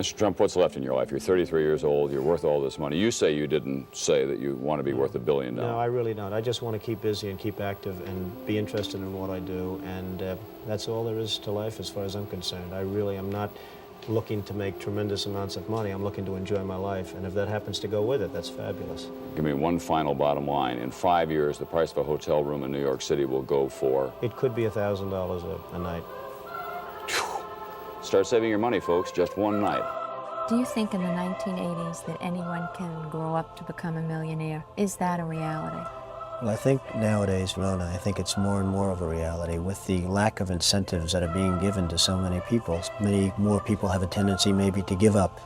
Mr. Trump, what's left in your life? You're 33 years old, you're worth all this money. You say you didn't say that you want to be worth $1 billion. No, I really don't. I just want to keep busy and keep active and be interested in what I do, and that's all there is to life as far as I'm concerned. I really am not looking to make tremendous amounts of money. I'm looking to enjoy my life, and if that happens to go with it, that's fabulous. Give me one final bottom line. In 5 years, the price of a hotel room in New York City will go for? It could be $1,000 a night. Start saving your money, folks, just one night. Do you think in the 1980s that anyone can grow up to become a millionaire? Is that a reality? Well, I think nowadays, Rona, I think it's more and more of a reality with the lack of incentives that are being given to so many people. Many more people have a tendency maybe to give up.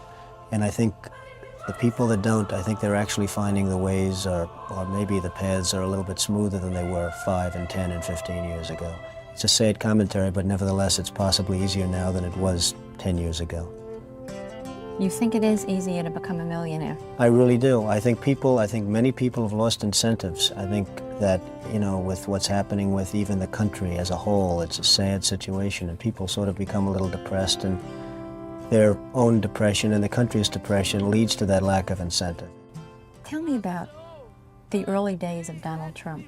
And I think the people that don't, I think they're actually finding the ways or maybe the paths are a little bit smoother than they were 5 and 10 and 15 years ago. It's a sad commentary, but nevertheless, it's possibly easier now than it was 10 years ago. You think it is easier to become a millionaire? I really do. I think many people have lost incentives. I think that, you know, with what's happening with even the country as a whole, it's a sad situation, and people sort of become a little depressed, and their own depression and the country's depression leads to that lack of incentive. Tell me about the early days of Donald Trump.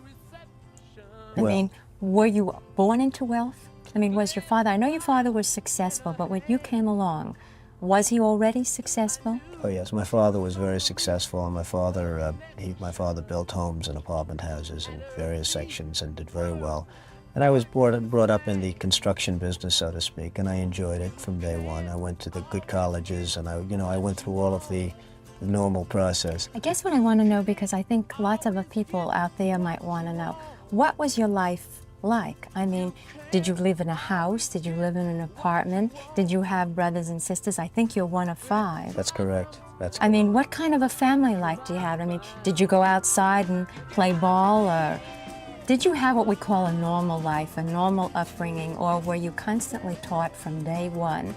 I Well, mean, were you born into wealth? I mean, was your father, I know your father was successful, but when you came along, was he already successful? Oh yes, my father was very successful, and my father built homes and apartment houses in various sections and did very well. And I was brought up in the construction business, so to speak, and I enjoyed it from day one. I went to the good colleges, and I went through all of the normal process. I guess what I want to know, because I think lots of people out there might want to know, what was your life like? I mean, did you live in a house? Did you live in an apartment? Did you have brothers and sisters? I think you're one of 5. That's correct. I mean, what kind of a family life do you have? I mean, did you go outside and play ball, or did you have what we call a normal life, a normal upbringing, or were you constantly taught from day one,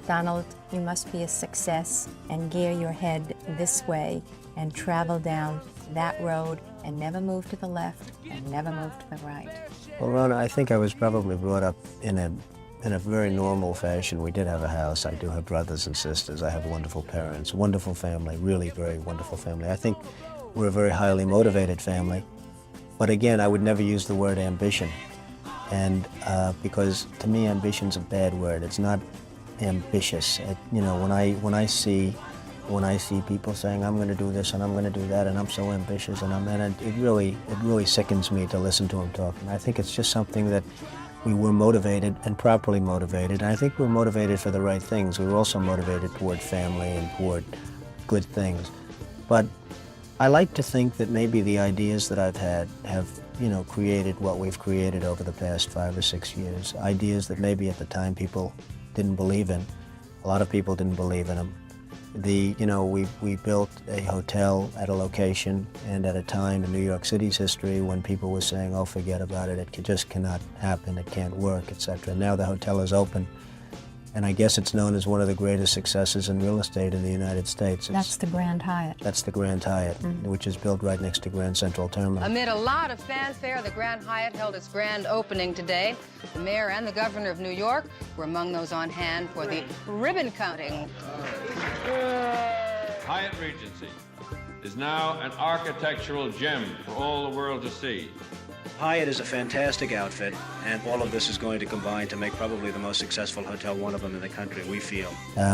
Donald, you must be a success and gear your head this way and travel down that road and never move to the left and never move to the right? Well, Rona, I think I was probably brought up in a very normal fashion. We did have a house. I do have brothers and sisters. I have wonderful parents, wonderful family, really very wonderful family. I think we're a very highly motivated family. But again, I would never use the word ambition. And because to me, ambition's a bad word. It's not ambitious. You know, when I see people saying, I'm going to do this and I'm going to do that and I'm so ambitious, and it really sickens me to listen to them talking. I think it's just something that we were motivated and properly motivated. And I think we're motivated for the right things. We were also motivated toward family and toward good things. But I like to think that maybe the ideas that I've had have, you know, created what we've created over the past 5 or 6 years. Ideas that maybe at the time people didn't believe in. A lot of people didn't believe in them. We built a hotel at a location and at a time in New York City's history when people were saying, oh, forget about it, it just cannot happen, it can't work, etc. Now the hotel is open, and I guess it's known as one of the greatest successes in real estate in the United States. That's the Grand Hyatt. That's the Grand Hyatt, which is built right next to Grand Central Terminal. Amid a lot of fanfare, the Grand Hyatt held its grand opening today. The mayor and the governor of New York were among those on hand for the ribbon cutting. Hyatt Regency is now an architectural gem for all the world to see. Hyatt is a fantastic outfit, and all of this is going to combine to make probably the most successful hotel, one of them in the country, we feel.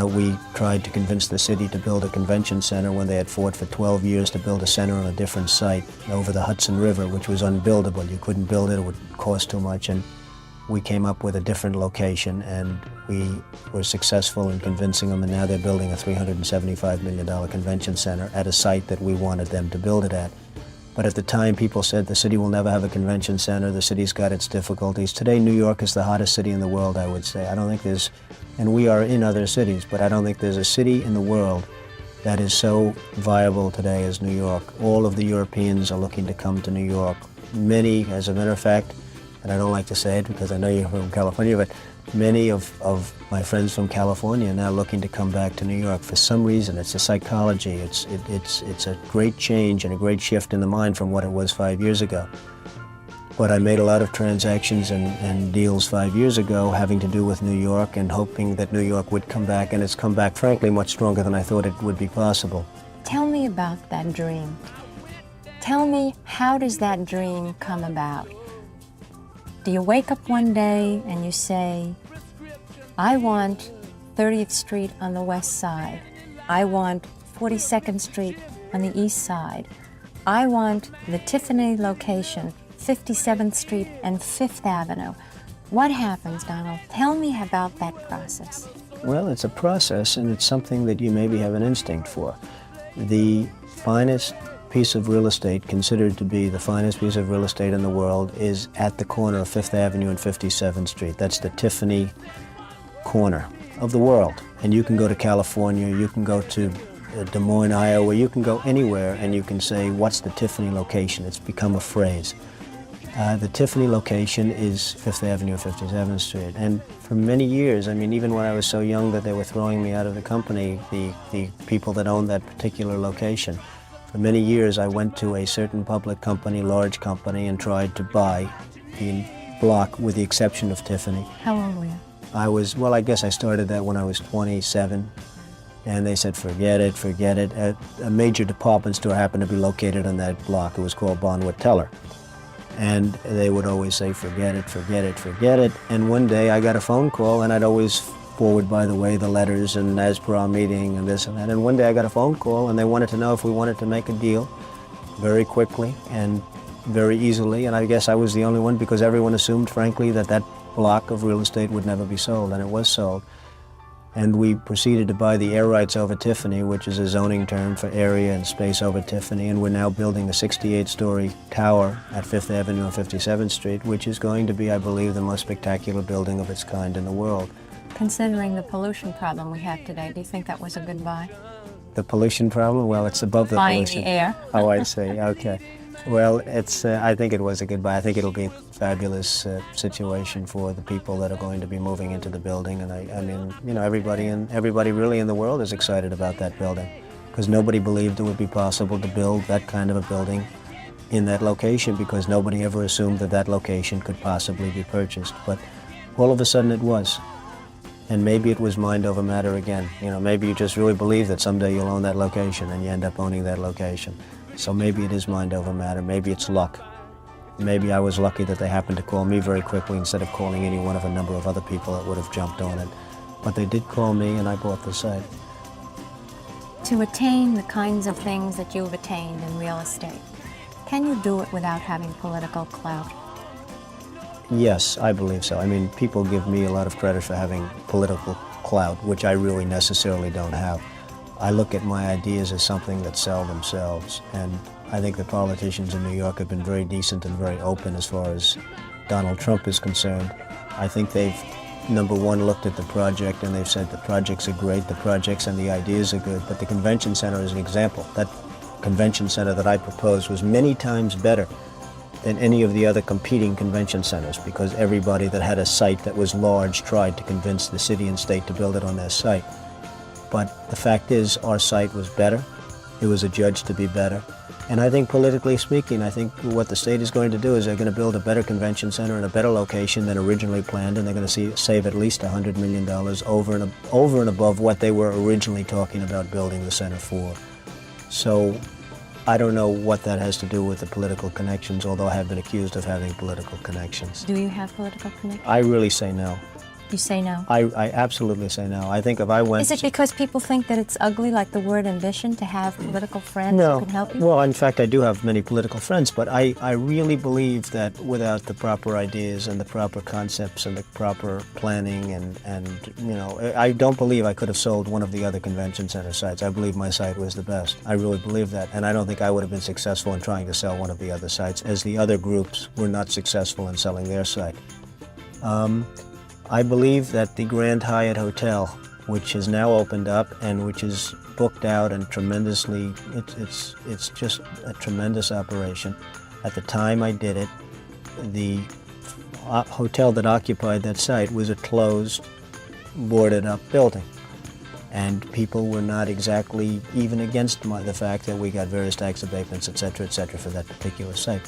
We tried to convince the city to build a convention center when they had fought for 12 years to build a center on a different site over the Hudson River, which was unbuildable. You couldn't build it, it would cost too much, and we came up with a different location, and we were successful in convincing them, and now they're building a $375 million convention center at a site that we wanted them to build it at. But at the time, people said the city will never have a convention center, the city's got its difficulties. Today, New York is the hottest city in the world, I would say. I don't think there's, and we are in other cities, but I don't think there's a city in the world that is so viable today as New York. All of the Europeans are looking to come to New York. Many, as a matter of fact, and I don't like to say it because I know you're from California, but many of my friends from California are now looking to come back to New York. For some reason, it's a psychology. It's a great change and a great shift in the mind from what it was 5 years ago. But I made a lot of transactions and deals 5 years ago having to do with New York and hoping that New York would come back, and it's come back, frankly, much stronger than I thought it would be possible. Tell me about that dream. Tell me, how does that dream come about? Do you wake up one day and you say, I want 30th Street on the west side. I want 42nd Street on the east side. I want the Tiffany location, 57th Street and 5th Avenue. What happens, Donald? Tell me about that process. Well, it's a process, and it's something that you maybe have an instinct for. The finest piece of real estate, considered to be the finest piece of real estate in the world, is at the corner of 5th Avenue and 57th Street. That's the Tiffany corner of the world. And you can go to California, you can go to Des Moines, Iowa, you can go anywhere and you can say, what's the Tiffany location? It's become a phrase. The Tiffany location is 5th Avenue, 57th Street. And for many years, I mean, even when I was so young that they were throwing me out of the company, the people that owned that particular location, for many years I went to a certain public company, large company, and tried to buy the block with the exception of Tiffany. How old were you? Well, I guess I started that when I was 27. And they said, forget it, forget it. A major department store happened to be located on that block. It was called Bonwit Teller. And they would always say, forget it, forget it, forget it. And one day I got a phone call, and I'd always forward, by the way, the letters and as per our meeting and this and that. And one day I got a phone call, and they wanted to know if we wanted to make a deal very quickly and very easily. And I guess I was the only one, because everyone assumed, frankly, that that block of real estate would never be sold, and it was sold. And we proceeded to buy the air rights over Tiffany, which is a zoning term for area and space over Tiffany, and we're now building a 68-story tower at 5th Avenue and 57th Street, which is going to be, I believe, the most spectacular building of its kind in the world. Considering the pollution problem we have today, do you think that was a good buy? The pollution problem? Well, it's above the Buying pollution. the air. Oh, I see. Okay. Well, I think it was a good buy. I think it'll be a fabulous situation for the people that are going to be moving into the building. And I mean, you know, everybody really in the world is excited about that building, because nobody believed it would be possible to build that kind of a building in that location, because nobody ever assumed that that location could possibly be purchased. But all of a sudden it was. And maybe it was mind over matter again. You know, maybe you just really believe that someday you'll own that location and you end up owning that location. So maybe it is mind over matter. Maybe it's luck. Maybe I was lucky that they happened to call me very quickly instead of calling any one of a number of other people that would have jumped on it. But they did call me, and I bought the site. To attain the kinds of things that you've attained in real estate, can you do it without having political clout? Yes, I believe so. I mean, people give me a lot of credit for having political clout, which I really necessarily don't have. I look at my ideas as something that sell themselves, and I think the politicians in New York have been very decent and very open as far as Donald Trump is concerned. I think they've, number one, looked at the project and they've said the projects are great, the projects and the ideas are good, but the convention center is an example. That convention center that I proposed was many times better than any of the other competing convention centers, because everybody that had a site that was large tried to convince the city and state to build it on their site. But the fact is, our site was better. It was adjudged to be better. And I think, politically speaking, I think what the state is going to do is they're going to build a better convention center in a better location than originally planned, and they're going to save at least $100 million over and above what they were originally talking about building the center for. So I don't know what that has to do with the political connections, although I have been accused of having political connections. Do you have political connections? I really say no. You say no? I absolutely say no. I think if I went... Is it because people think that it's ugly, like the word ambition, to have political friends who can help you? Well, in fact, I do have many political friends, but I really believe that without the proper ideas and the proper concepts and the proper planning and you know, I don't believe I could have sold one of the other convention center sites. I believe my site was the best. I really believe that, and I don't think I would have been successful in trying to sell one of the other sites, as the other groups were not successful in selling their site. I believe that the Grand Hyatt Hotel, which has now opened up and which is booked out and tremendously, it's just a tremendous operation. At the time I did it, the hotel that occupied that site was a closed, boarded up building. And people were not exactly even against the fact that we got various tax abatements, et cetera, for that particular site.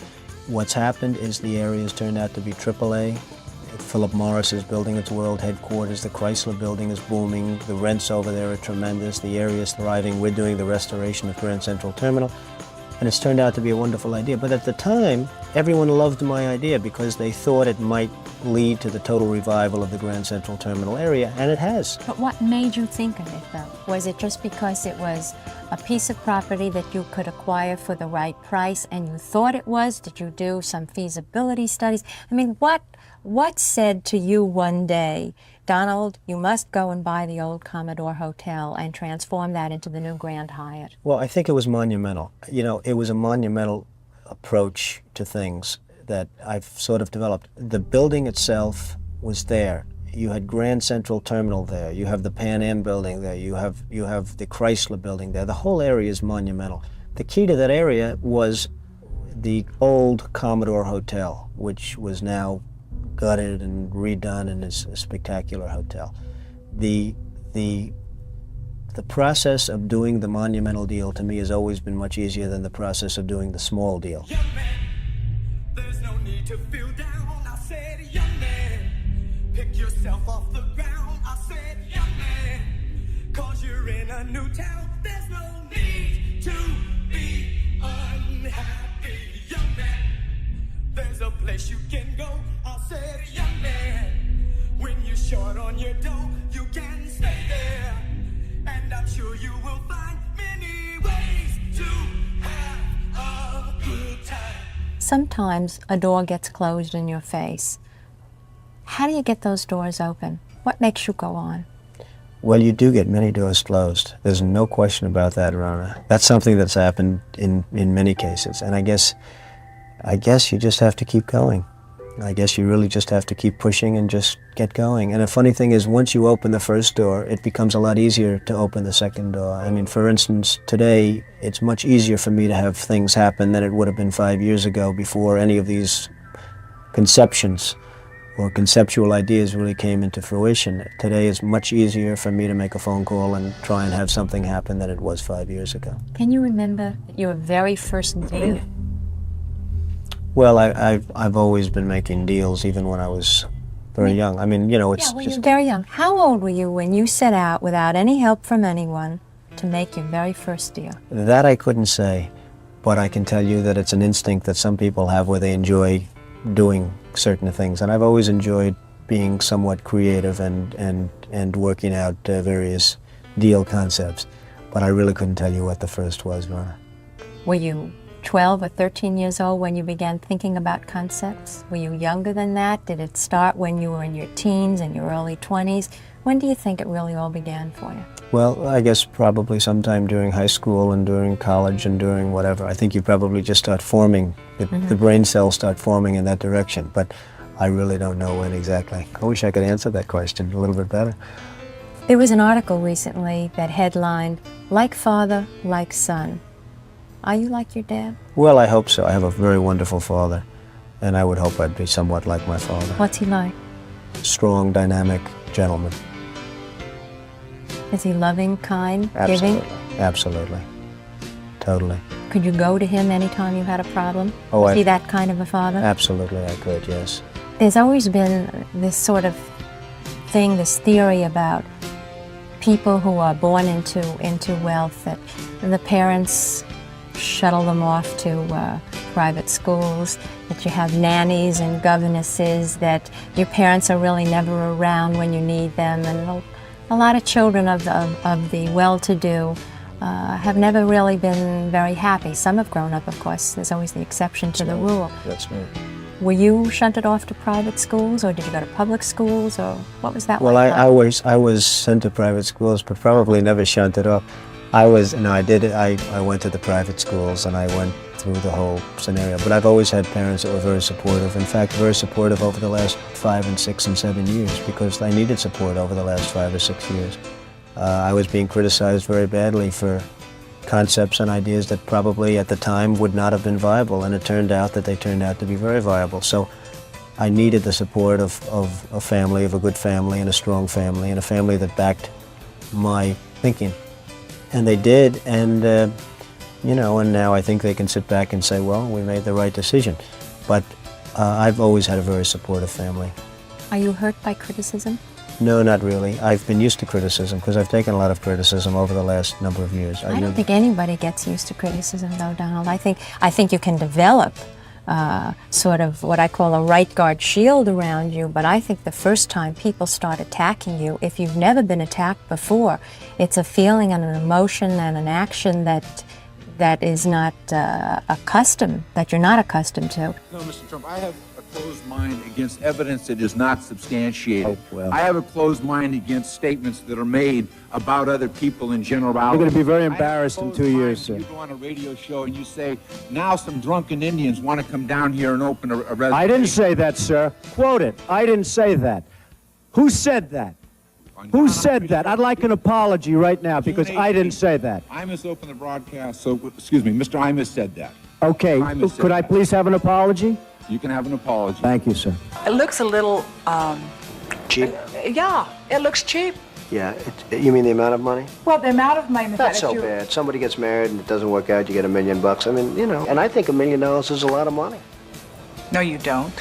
What's happened is the area has turned out to be AAA. Philip Morris is building its world headquarters. The Chrysler building is booming. The rents over there are tremendous. The area is thriving. We're doing the restoration of Grand Central Terminal. And it's turned out to be a wonderful idea. But at the time, everyone loved my idea because they thought it might lead to the total revival of the Grand Central Terminal area, and it has. But what made you think of it, though? Was it just because it was a piece of property that you could acquire for the right price and you thought it was? Did you do some feasibility studies? I mean, what said to you one day, Donald, you must go and buy the old Commodore Hotel and transform that into the new Grand Hyatt? Well, I think it was monumental. You know, it was a monumental approach to things that I've sort of developed. The building itself was there. You had Grand Central Terminal there. You have the Pan Am building there. You have the Chrysler building there. The whole area is monumental. The key to that area was the old Commodore Hotel, which was now gutted and redone and is a spectacular hotel. The process of doing the monumental deal to me has always been much easier than the process of doing the small deal. Young man, there's no need to feel down. I said, young man, pick yourself off the ground. I said, young man, 'cause you're in a new town. There's no need to be unhappy. Young man, there's a place you can go. I said, young man, when you're short on your dough, you can stay there. And I'm sure you will find many ways to have a good time. Sometimes a door gets closed in your face. How do you get those doors open? What makes you go on? Well, you do get many doors closed. There's no question about that, Rona. That's something that's happened in many cases. And I guess you just have to keep going. I guess you really just have to keep pushing and just get going. And the funny thing is, once you open the first door, it becomes a lot easier to open the second door. I mean, for instance, today, it's much easier for me to have things happen than it would have been 5 years ago before any of these conceptions or conceptual ideas really came into fruition. Today is much easier for me to make a phone call and try and have something happen than it was 5 years ago. Can you remember your very first deal? Well, I've always been making deals, even when I was very young. I mean, you know, it's Well, just... you're very young. How old were you when you set out without any help from anyone to make your very first deal? That I couldn't say, but I can tell you that it's an instinct that some people have where they enjoy doing certain things. And I've always enjoyed being somewhat creative and working out various deal concepts. But I really couldn't tell you what the first was, Rona. Were you 12 or 13 years old when you began thinking about concepts? Were you younger than that? Did it start when you were in your teens and your early 20s? When do you think it really all began for you? Well, I guess probably sometime during high school and during college and during whatever. I think you probably just start forming, the brain cells start forming in that direction. But I really don't know when exactly. I wish I could answer that question a little bit better. There was an article recently that headlined, "Like Father, Like Son." Are you like your dad? Well, I hope so. I have a very wonderful father, and I would hope I'd be somewhat like my father. What's he like? Strong, dynamic gentleman. Is he loving, kind, Absolutely. giving? Absolutely. Totally. Could you go to him anytime you had a problem? Oh, Is he that kind of a father? Absolutely, I could, yes. There's always been this sort of thing, this theory about people who are born into wealth, that the parents shuttle them off to private schools, that you have nannies and governesses, that your parents are really never around when you need them, and a lot of children of the well-to-do have never really been very happy. Some have grown up, of course. There's always the exception to the rule. That's right. Were you shunted off to private schools, or did you go to public schools, or what was that Well, like? I was sent to private schools, but probably never shunted off. I went to the private schools, and I went through the whole scenario. But I've always had parents that were very supportive. In fact, very supportive over the last 5 and 6 and 7 years, because I needed support over the last 5 or 6 years. I was being criticized very badly for concepts and ideas that probably at the time would not have been viable, and it turned out that they turned out to be very viable. So I needed the support of a family, of a good family and a strong family, and a family that backed my thinking. And they did, and you know, and now I think they can sit back and say, well, we made the right decision. But I've always had a very supportive family. Are you hurt by criticism? No, not really. I've been used to criticism because I've taken a lot of criticism over the last number of years. I don't think anybody gets used to criticism, though, Donald. I think you can develop sort of what I call a right guard shield around you, but I think the first time people start attacking you, if you've never been attacked before, it's a feeling and an emotion and an action that is not accustomed, that you're not accustomed to. No, Mr. Trump, I have a closed mind against evidence that is not substantiated. Oh, well. I have a closed mind against statements that are made about other people in general. You're going to be very embarrassed in 2 years, sir. You go on a radio show and you say, now some drunken Indians want to come down here and open a reservation. I didn't say that, sir. Quote it. I didn't say that. Who said that? Who said that? I'd like an apology right now because I didn't say that. Imus opened the broadcast, so, excuse me, Mr. Imus said that. Okay. Imus said Could I that. please have an apology? You can have an apology. Thank you, sir. It looks a little, Cheap? yeah, it looks cheap. Yeah. You mean the amount of money? Well, the amount of money Not that so you... bad. Somebody gets married and it doesn't work out, you get $1 million. I mean, you know, and I think $1 million is a lot of money. No, you don't.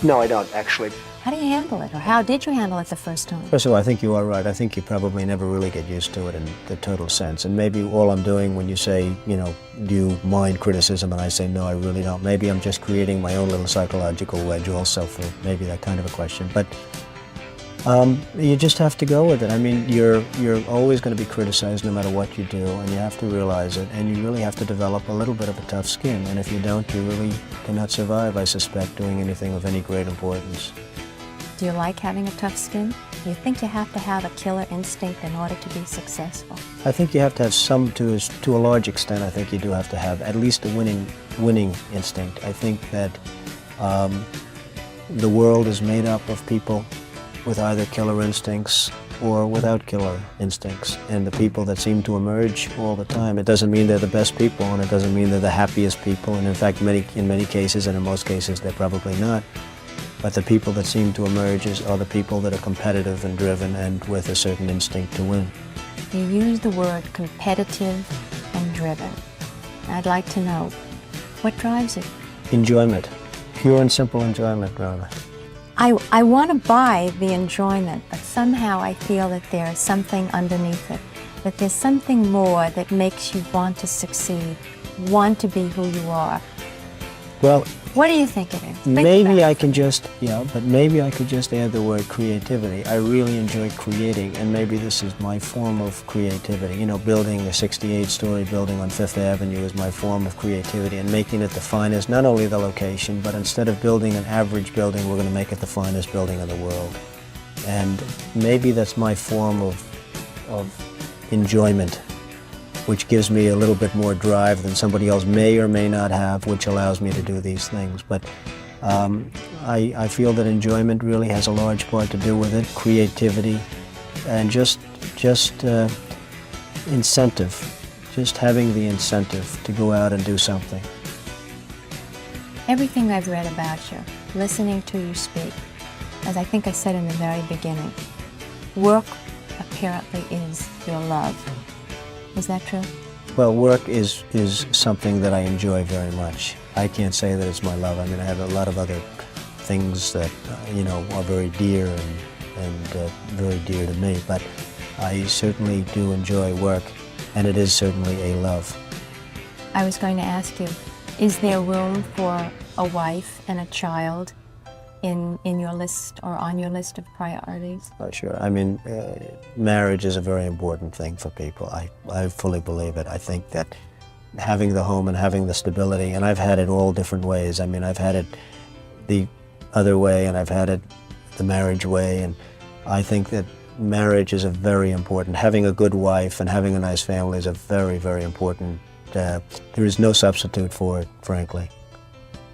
No, I don't, actually. How do you handle it, or how did you handle it the first time? First of all, I think you are right. I think you probably never really get used to it in the total sense. And maybe all I'm doing when you say, you know, do you mind criticism? And I say, no, I really don't. Maybe I'm just creating my own little psychological wedge also for maybe that kind of a question. But you just have to go with it. I mean, you're always going to be criticized no matter what you do, and you have to realize it, and you really have to develop a little bit of a tough skin. And if you don't, you really cannot survive, I suspect, doing anything of any great importance. Do you like having a tough skin? Do you think you have to have a killer instinct in order to be successful? I think you have to have some, to a large extent, I think you do have to have at least a winning instinct. I think that the world is made up of people with either killer instincts or without killer instincts. And the people that seem to emerge all the time, it doesn't mean they're the best people, and it doesn't mean they're the happiest people, and in fact, in many cases, and in most cases, they're probably not. But the people that seem to emerge are the people that are competitive and driven and with a certain instinct to win. You use the word competitive and driven. I'd like to know, what drives it? Enjoyment. Pure and simple enjoyment, rather. I want to buy the enjoyment, but somehow I feel that there's something underneath it, that there's something more that makes you want to succeed, want to be who you are. Well, what do you think it is? maybe I can just, but maybe I could just add the word creativity. I really enjoy creating, and maybe this is my form of creativity. You know, building a 68-story building on Fifth Avenue is my form of creativity, and making it the finest, not only the location, but instead of building an average building, we're going to make it the finest building in the world. And maybe that's my form of enjoyment, which gives me a little bit more drive than somebody else may or may not have, which allows me to do these things. But I feel that enjoyment really has a large part to do with it, creativity, and just incentive, just having the incentive to go out and do something. Everything I've read about you, listening to you speak, as I think I said in the very beginning, work apparently is your love. Is that true? Well, work is something that I enjoy very much. I can't say that it's my love. I mean, I have a lot of other things that, are very dear and very dear to me, but I certainly do enjoy work, and it is certainly a love. I was going to ask you, is there room for a wife and a child in your list or on your list of priorities? Oh, sure. I mean, marriage is a very important thing for people. I fully believe it. I think that having the home and having the stability, and I've had it all different ways. I mean, I've had it the other way, and I've had it the marriage way, and I think that marriage is a very important. Having a good wife and having a nice family is a very, very important. There is no substitute for it, frankly.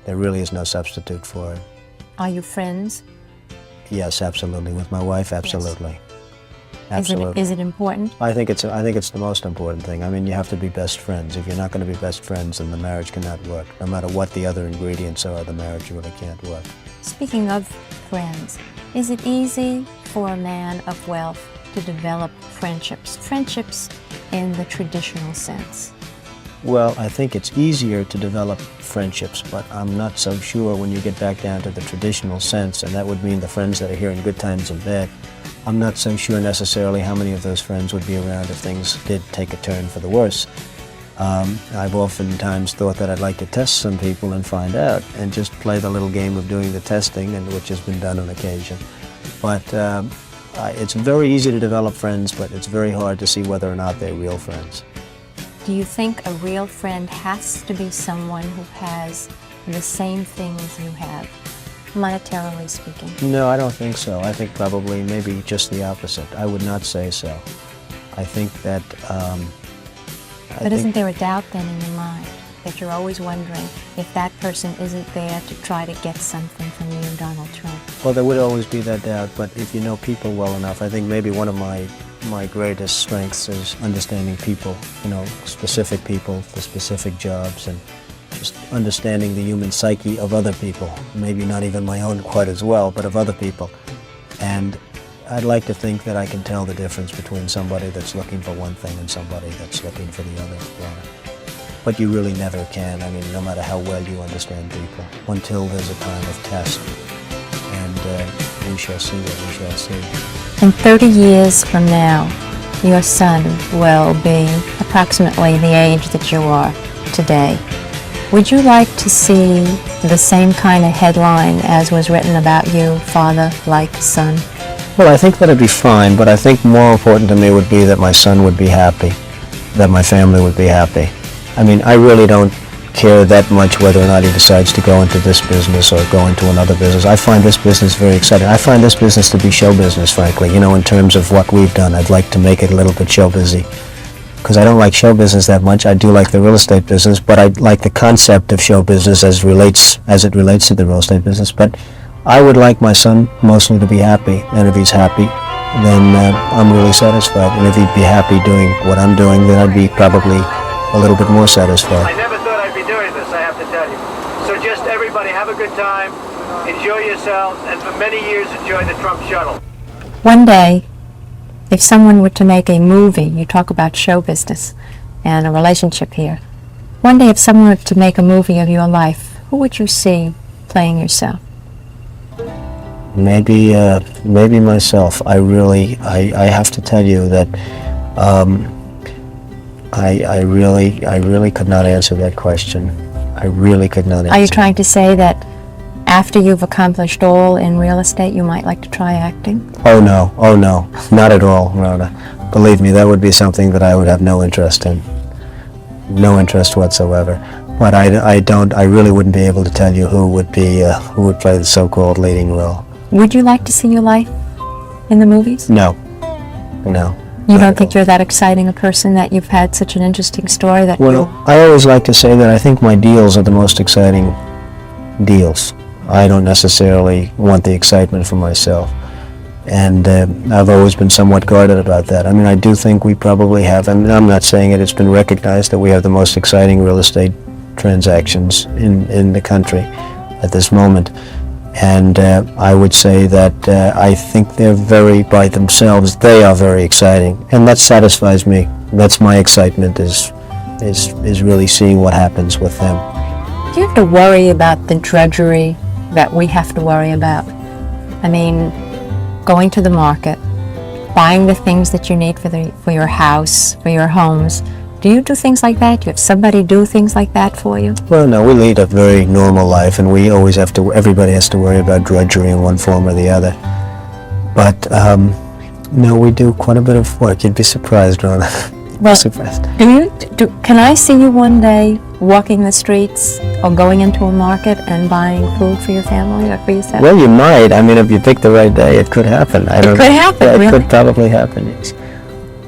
There really is no substitute for it. Are you friends? Yes, absolutely. With my wife, absolutely. Yes. Absolutely. Is it important? I think it's the most important thing. I mean, you have to be best friends. If you're not going to be best friends, then the marriage cannot work. No matter what the other ingredients are, the marriage really can't work. Speaking of friends, is it easy for a man of wealth to develop friendships in the traditional sense? Well, I think it's easier to develop friendships, but I'm not so sure when you get back down to the traditional sense, and that would mean the friends that are here in good times and bad. I'm not so sure necessarily how many of those friends would be around if things did take a turn for the worse. I've oftentimes thought that I'd like to test some people and find out, and just play the little game of doing the testing, and which has been done on occasion. But it's very easy to develop friends, but it's very hard to see whether or not they're real friends. Do you think a real friend has to be someone who has the same things you have, monetarily speaking? No, I don't think so. I think probably maybe just the opposite. I would not say so. I think that... But isn't there a doubt then in your mind that you're always wondering if that person isn't there to try to get something from you, Donald Trump? Well, there would always be that doubt, but if you know people well enough, I think maybe one of my greatest strengths is understanding people, you know, specific people for specific jobs, and just understanding the human psyche of other people. Maybe not even my own quite as well, but of other people. And I'd like to think that I can tell the difference between somebody that's looking for one thing and somebody that's looking for the other. But you really never can. I mean, no matter how well you understand people, until there's a time of test. And we shall see what we shall see. In 30 years from now, your son will be approximately the age that you are today. Would you like to see the same kind of headline as was written about you, father like son? Well, I think that'd be fine, but I think more important to me would be that my son would be happy, that my family would be happy. I mean, I really don't care that much whether or not he decides to go into this business or go into another business. I find this business very exciting. I find this business to be show business, frankly. You know, in terms of what we've done, I'd like to make it a little bit show busy. Because I don't like show business that much. I do like the real estate business, but I like the concept of show business as it relates to the real estate business. But I would like my son mostly to be happy, and if he's happy, then I'm really satisfied. And if he'd be happy doing what I'm doing, then I'd be probably a little bit more satisfied. I never thought I'd be doing this, I have to tell you. So just everybody have a good time, enjoy yourselves, and for many years enjoy the Trump shuttle. One day, if someone were to make a movie, you talk about show business and a relationship here. One day, if someone were to make a movie of your life, who would you see playing yourself? Maybe myself. I have to tell you that I really could not answer that question. I really could not answer. Are you trying to say that after you've accomplished all in real estate, you might like to try acting? Oh no, not at all, Rhoda. Believe me, that would be something that I would have no interest in. No interest whatsoever. But I really wouldn't be able to tell you who would play the so-called leading role. Would you like to see your life in the movies? No. You don't think you're that exciting a person, that you've had such an interesting story that Well, I always like to say that I think my deals are the most exciting deals. I don't necessarily want the excitement for myself. And I've always been somewhat guarded about that. I mean, I do think we probably have, and I'm not saying it, it's been recognized that we have the most exciting real estate transactions in the country at this moment. And I would say that I think they're by themselves, they are very exciting. And that satisfies me. That's my excitement, is really seeing what happens with them. Do you have to worry about the drudgery that we have to worry about? I mean, going to the market, buying the things that you need for your house, for your homes. Do you do things like that? Do you have somebody do things like that for you? Well, no, we lead a very normal life, and we always everybody has to worry about drudgery in one form or the other. But, no, we do quite a bit of work. You'd be surprised, Rona. Well, surprised. Can I see you one day walking the streets or going into a market and buying food for your family or for yourself? Well, you might. I mean, if you pick the right day, it could happen. It could happen, yeah, really? It could probably happen, yes.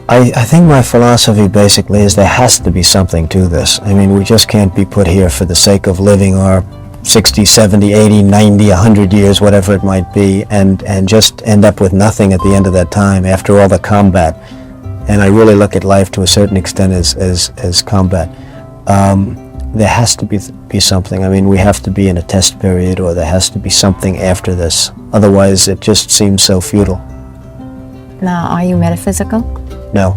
I think my philosophy basically is there has to be something to this. I mean, we just can't be put here for the sake of living our 60, 70, 80, 90, 100 years, whatever it might be, and just end up with nothing at the end of that time after all the combat. And I really look at life to a certain extent as combat. There has to be something. I mean, we have to be in a test period, or there has to be something after this. Otherwise, it just seems so futile. Now, are you metaphysical? No.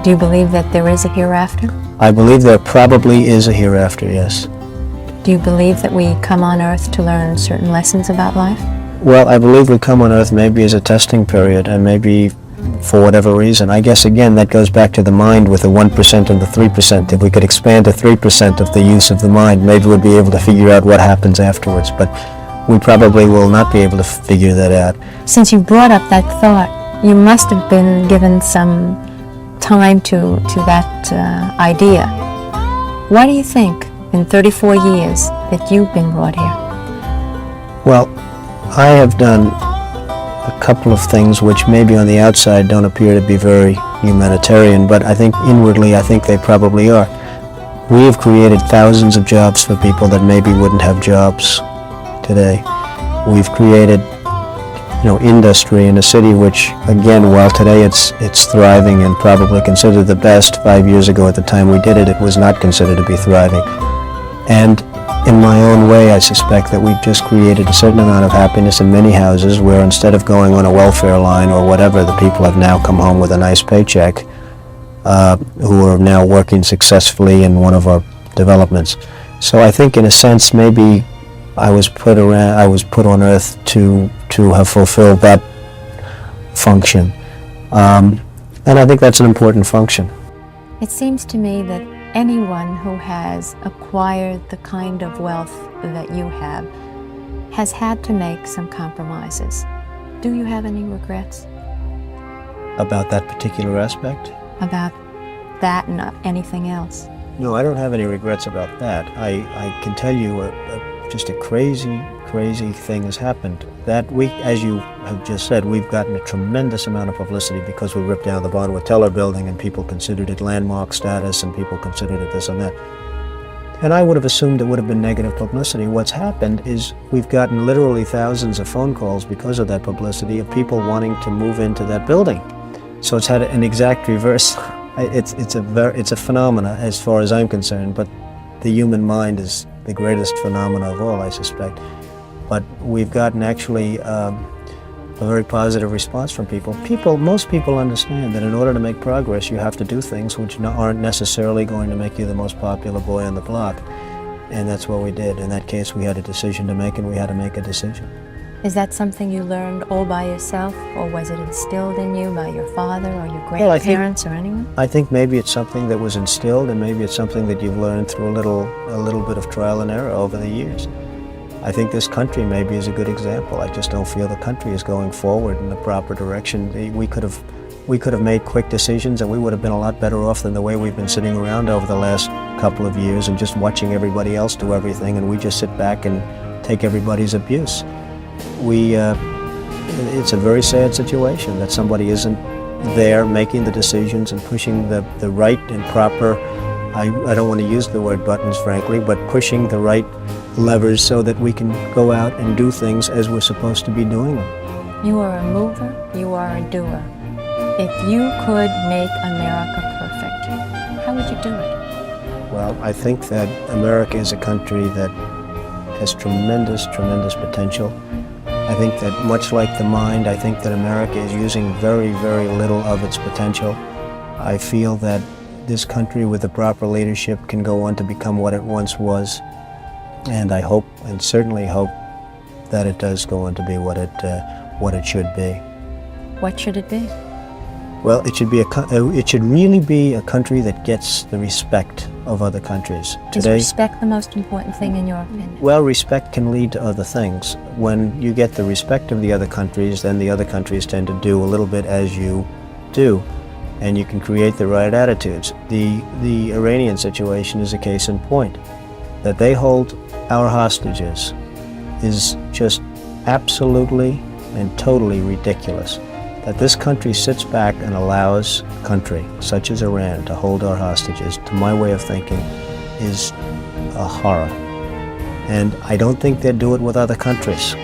Do you believe that there is a hereafter? I believe there probably is a hereafter, yes. Do you believe that we come on Earth to learn certain lessons about life? Well, I believe we come on Earth maybe as a testing period, and maybe for whatever reason. I guess, again, that goes back to the mind with the 1% and the 3%. If we could expand to 3% of the use of the mind, maybe we'd be able to figure out what happens afterwards. But we probably will not be able to figure that out. Since you brought up that thought, you must have been given some time to that idea. Why do you think, in 34 years, that you've been brought here? Well, I have done a couple of things which maybe on the outside don't appear to be very humanitarian, but I think inwardly I think they probably are. We have created thousands of jobs for people that maybe wouldn't have jobs today. We've created, industry in a city which, again, while today it's thriving and probably considered the best, 5 years ago at the time we did it, it was not considered to be thriving. And in my own way, I suspect that we've just created a certain amount of happiness in many houses where instead of going on a welfare line or whatever, the people have now come home with a nice paycheck, who are now working successfully in one of our developments. So I think in a sense maybe I was put on Earth to have fulfilled that function. And I think that's an important function. It seems to me that anyone who has acquired the kind of wealth that you have has had to make some compromises. Do you have any regrets About that particular aspect? about that and anything else? No, I don't have any regrets about that. I can tell you just a crazy thing has happened. That week, as you have just said, we've gotten a tremendous amount of publicity because we ripped down the Bonwit Teller building and people considered it landmark status and people considered it this and that. And I would have assumed it would have been negative publicity. What's happened is we've gotten literally thousands of phone calls because of that publicity of people wanting to move into that building. So it's had an exact reverse. It's a phenomena as far as I'm concerned, but the human mind is the greatest phenomena of all, I suspect. But we've gotten actually a very positive response from people. Most people understand that in order to make progress, you have to do things which aren't necessarily going to make you the most popular boy on the block. And that's what we did. In that case, we had a decision to make, and we had to make a decision. Is that something you learned all by yourself, or was it instilled in you by your father or your grandparents or anyone? I think maybe it's something that was instilled, and maybe it's something that you've learned through a little bit of trial and error over the years. I think this country maybe is a good example. I just don't feel the country is going forward in the proper direction. We could have made quick decisions, and we would have been a lot better off than the way we've been sitting around over the last couple of years and just watching everybody else do everything, and we just sit back and take everybody's abuse. It's a very sad situation that somebody isn't there making the decisions and pushing the right and proper, I don't want to use the word buttons, frankly, but pushing the right levers so that we can go out and do things as we're supposed to be doing them. You are a mover, you are a doer. If you could make America perfect, how would you do it? Well, I think that America is a country that has tremendous potential. I think that much like the mind, I think that America is using very little of its potential. I feel that this country with the proper leadership can go on to become what it once was. And I hope, and certainly hope, that it does go on to be what it should be. What should it be? Well, it should really be a country that gets the respect of other countries. Is respect the most important thing in your opinion? Well, respect can lead to other things. When you get the respect of the other countries, then the other countries tend to do a little bit as you do, and you can create the right attitudes. The Iranian situation is a case in point. That they hold our hostages is just absolutely and totally ridiculous. That this country sits back and allows a country such as Iran to hold our hostages, to my way of thinking, is a horror. And I don't think they'd do it with other countries.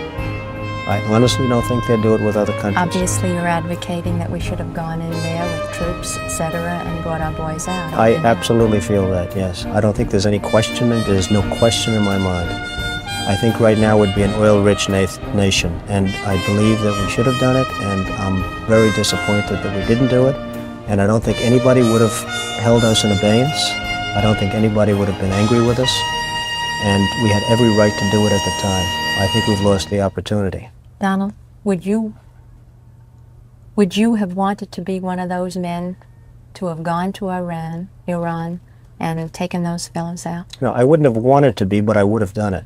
I honestly don't think they'd do it with other countries. Obviously, you're advocating that we should have gone in there with troops, etc., and brought our boys out. I absolutely feel that, yes. I don't think there's any question, there's no question in my mind. I think right now would be an oil-rich nation, and I believe that we should have done it, and I'm very disappointed that we didn't do it, and I don't think anybody would have held us in abeyance I don't think anybody would have been angry with us, and we had every right to do it at the time. I think we've lost the opportunity. Donald, would you have wanted to be one of those men to have gone to Iran, and have taken those fellows out? No, I wouldn't have wanted to be, but I would have done it.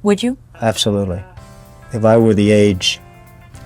Would you? Absolutely. If I were the age,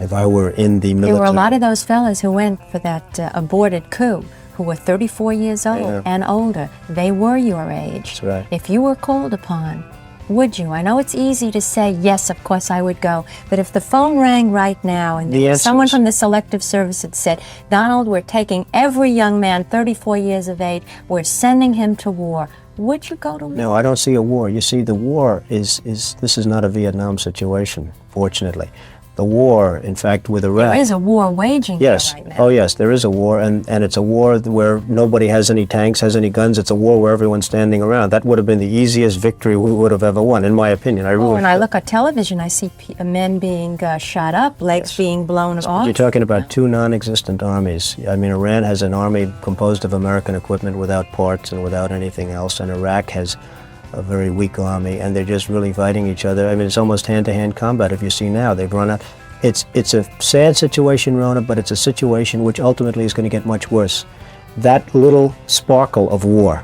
if I were in the military. There were a lot of those fellows who went for that aborted coup, who were 34 years old and older. They were your age. That's right. If you were called upon, would you? I know it's easy to say, yes, of course I would go, but if the phone rang right now and someone from the Selective Service had said, Donald, we're taking every young man 34 years of age, we're sending him to war, would you go to war? No, I don't see a war. You see, the war this is not a Vietnam situation, fortunately. The war, in fact, with Iraq. There is a war waging here right now. Oh yes, there is a war, and it's a war where nobody has any tanks, has any guns. It's a war where everyone's standing around. That would have been the easiest victory we would have ever won, in my opinion. When I look at television, I see men being shot up, legs being blown off. You're talking about two non-existent armies. I mean, Iran has an army composed of American equipment without parts and without anything else, and Iraq has a very weak army, and they're just really fighting each other. I mean, it's almost hand-to-hand combat. If you see now, they've run out. It's a sad situation, Rona, but it's a situation which ultimately is going to get much worse. That little sparkle of war,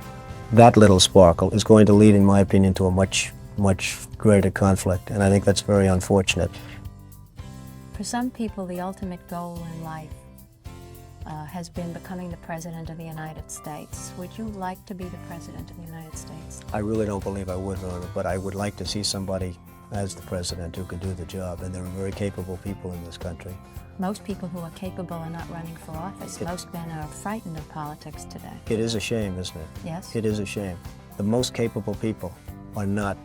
that little sparkle is going to lead, in my opinion, to a much, much greater conflict, and I think that's very unfortunate. For some people, the ultimate goal in life has been becoming the President of the United States. Would you like to be the President of the United States? I really don't believe I would, Rona, but I would like to see somebody as the President who could do the job, and there are very capable people in this country. Most people who are capable are not running for office. Most men are frightened of politics today. It is a shame, isn't it? Yes. It is a shame. The most capable people are not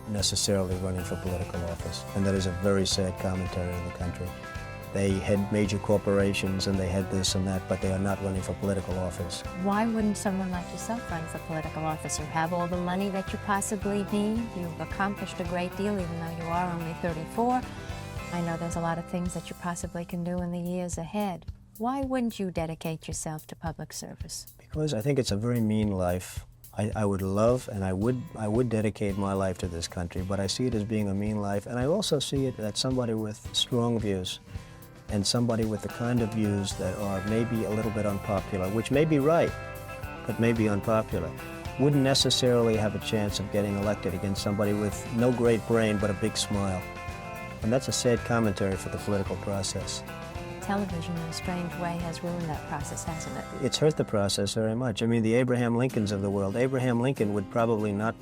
necessarily running for political office, and that is a very sad commentary in the country. They had major corporations and they had this and that, but they are not running for political office. Why wouldn't someone like yourself run for political office? You have all the money that you possibly need. You've accomplished a great deal, even though you are only 34. I know there's a lot of things that you possibly can do in the years ahead. Why wouldn't you dedicate yourself to public service? Because I think it's a very mean life. I would love and I would dedicate my life to this country, but I see it as being a mean life, and I also see it as somebody with strong views and somebody with the kind of views that are maybe a little bit unpopular, which may be right, but may be unpopular, wouldn't necessarily have a chance of getting elected against somebody with no great brain but a big smile. And that's a sad commentary for the political process. Television, in a strange way, has ruined that process, hasn't it? It's hurt the process very much. I mean, the Abraham Lincolns of the world. Abraham Lincoln would probably not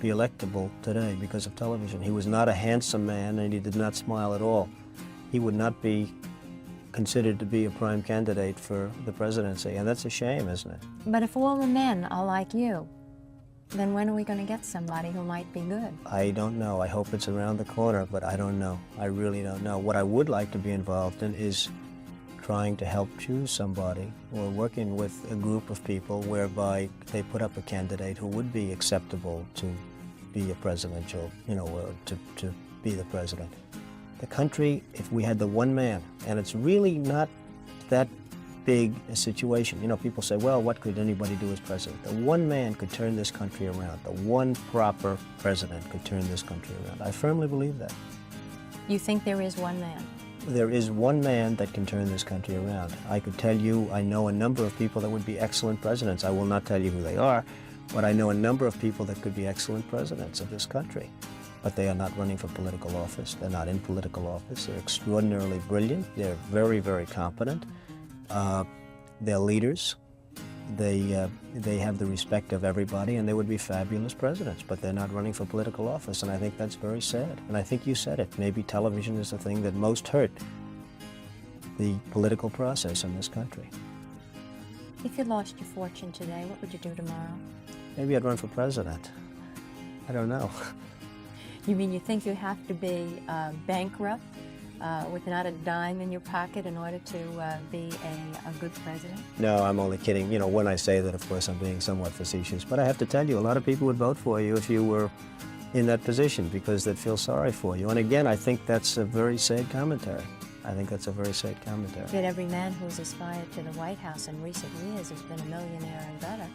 be electable today because of television. He was not a handsome man, and he did not smile at all. He would not be considered to be a prime candidate for the presidency, and that's a shame, isn't it? But if all the men are like you, then when are we going to get somebody who might be good? I don't know. I hope it's around the corner, but I don't know. I really don't know. What I would like to be involved in is trying to help choose somebody, or working with a group of people whereby they put up a candidate who would be acceptable to be a presidential, to be the president. The country, if we had the one man, and it's really not that big a situation. You know, people say, well, what could anybody do as president? The one man could turn this country around. The one proper president could turn this country around. I firmly believe that. You think there is one man? There is one man that can turn this country around. I could tell you, I know a number of people that would be excellent presidents. I will not tell you who they are, but I know a number of people that could be excellent presidents of this country. But they are not running for political office. They're not in political office. They're extraordinarily brilliant. They're very, very competent. They're leaders. They have the respect of everybody, and they would be fabulous presidents, but they're not running for political office, and I think that's very sad. And I think you said it. Maybe television is the thing that most hurt the political process in this country. If you lost your fortune today, what would you do tomorrow? Maybe I'd run for president. I don't know. You mean you think you have to be bankrupt with not a dime in your pocket in order to be a good president? No, I'm only kidding. You know, when I say that, of course, I'm being somewhat facetious. But I have to tell you, a lot of people would vote for you if you were in that position because they'd feel sorry for you. And again, I think that's a very sad commentary. I think that's a very sad commentary. Yet every man who's aspired to the White House in recent years has been a millionaire and better.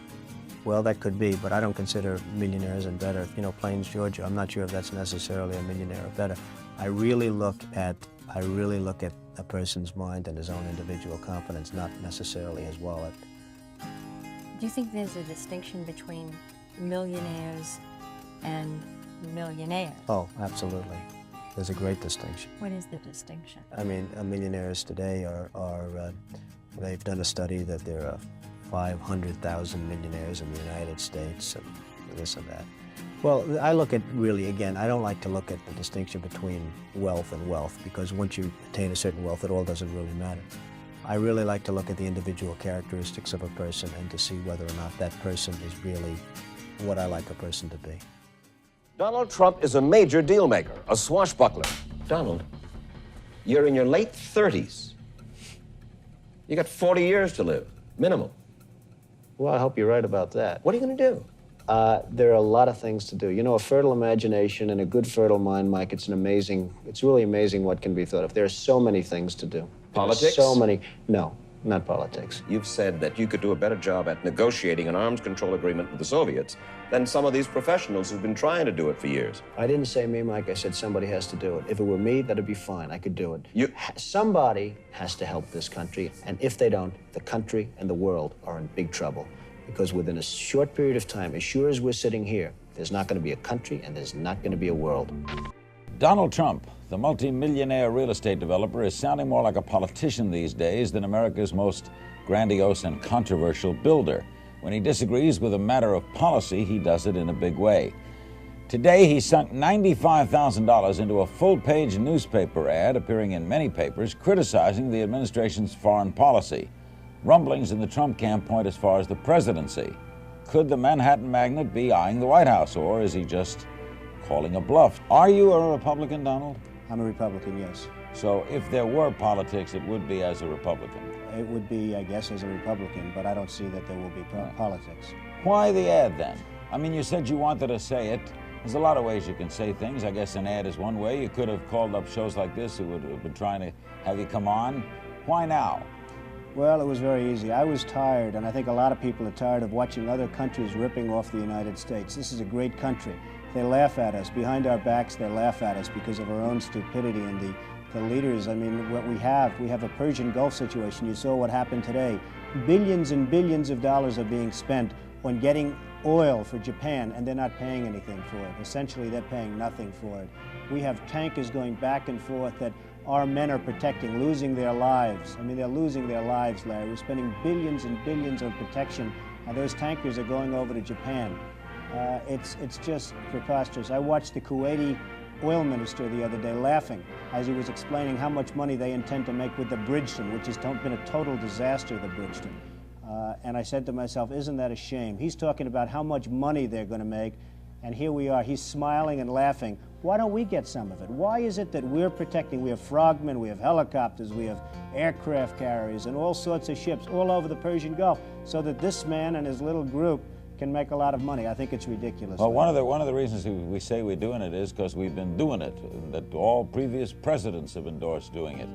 Well, that could be, but I don't consider millionaires and better. You know, Plains, Georgia, I'm not sure if that's necessarily a millionaire or better. I really look at a person's mind and his own individual competence, not necessarily his wallet. Do you think there's a distinction between millionaires and millionaires? Oh, absolutely. There's a great distinction. What is the distinction? I mean, millionaires today they've done a study that there are 500,000 millionaires in the United States and this and that. Well, I look at really, again, I don't like to look at the distinction between wealth and wealth, because once you attain a certain wealth, it all doesn't really matter. I really like to look at the individual characteristics of a person and to see whether or not that person is really what I like a person to be. Donald Trump is a major deal maker, a swashbuckler. Donald, you're in your late 30s. You got 40 years to live, minimum. Well, I hope you're right about that. What are you going to do? There are a lot of things to do. You know, a fertile imagination and a good fertile mind, Mike, it's really amazing what can be thought of. There are so many things to do. Politics? So many. No, not politics. You've said that you could do a better job at negotiating an arms control agreement with the Soviets than some of these professionals who've been trying to do it for years. I didn't say me, Mike. I said somebody has to do it. If it were me, that'd be fine. I could do it. Somebody has to help this country, and if they don't, the country and the world are in big trouble. Because within a short period of time, as sure as we're sitting here, there's not going to be a country and there's not going to be a world. Donald Trump, the multi-millionaire real estate developer, is sounding more like a politician these days than America's most grandiose and controversial builder. When he disagrees with a matter of policy, he does it in a big way. Today, he sunk $95,000 into a full-page newspaper ad appearing in many papers criticizing the administration's foreign policy. Rumblings in the Trump camp point as far as the presidency. Could the Manhattan magnate be eyeing the White House, or is he just calling a bluff? Are you a Republican, Donald? I'm a Republican, yes. So if there were politics, it would be as a Republican. It would be, I guess, as a Republican, but I don't see that there will be politics. Why the ad, then? I mean, you said you wanted to say it. There's a lot of ways you can say things. I guess an ad is one way. You could have called up shows like this who would have been trying to have you come on. Why now? Well, it was very easy. I was tired, and I think a lot of people are tired of watching other countries ripping off the United States. This is a great country. They laugh at us. Behind our backs, they laugh at us because of our own stupidity and the leaders. I mean, what we have a Persian Gulf situation. You saw what happened today. Billions and billions of dollars are being spent on getting oil for Japan, and they're not paying anything for it. Essentially, they're paying nothing for it. We have tankers going back and forth that our men are protecting, losing their lives. I mean, they're losing their lives, Larry. We're spending billions and billions on protection, and those tankers are going over to Japan. It's just preposterous. I watched the Kuwaiti oil minister the other day laughing as he was explaining how much money they intend to make with the Bridgestone, which has been a total disaster, the Bridgestone. And I said to myself, isn't that a shame? He's talking about how much money they're going to make, and here we are. He's smiling and laughing. Why don't we get some of it? Why is it that we're protecting? We have frogmen, we have helicopters, we have aircraft carriers, and all sorts of ships all over the Persian Gulf, so that this man and his little group can make a lot of money. I think it's ridiculous. Well, one of the reasons we say we're doing it is because we've been doing it, that all previous presidents have endorsed doing it.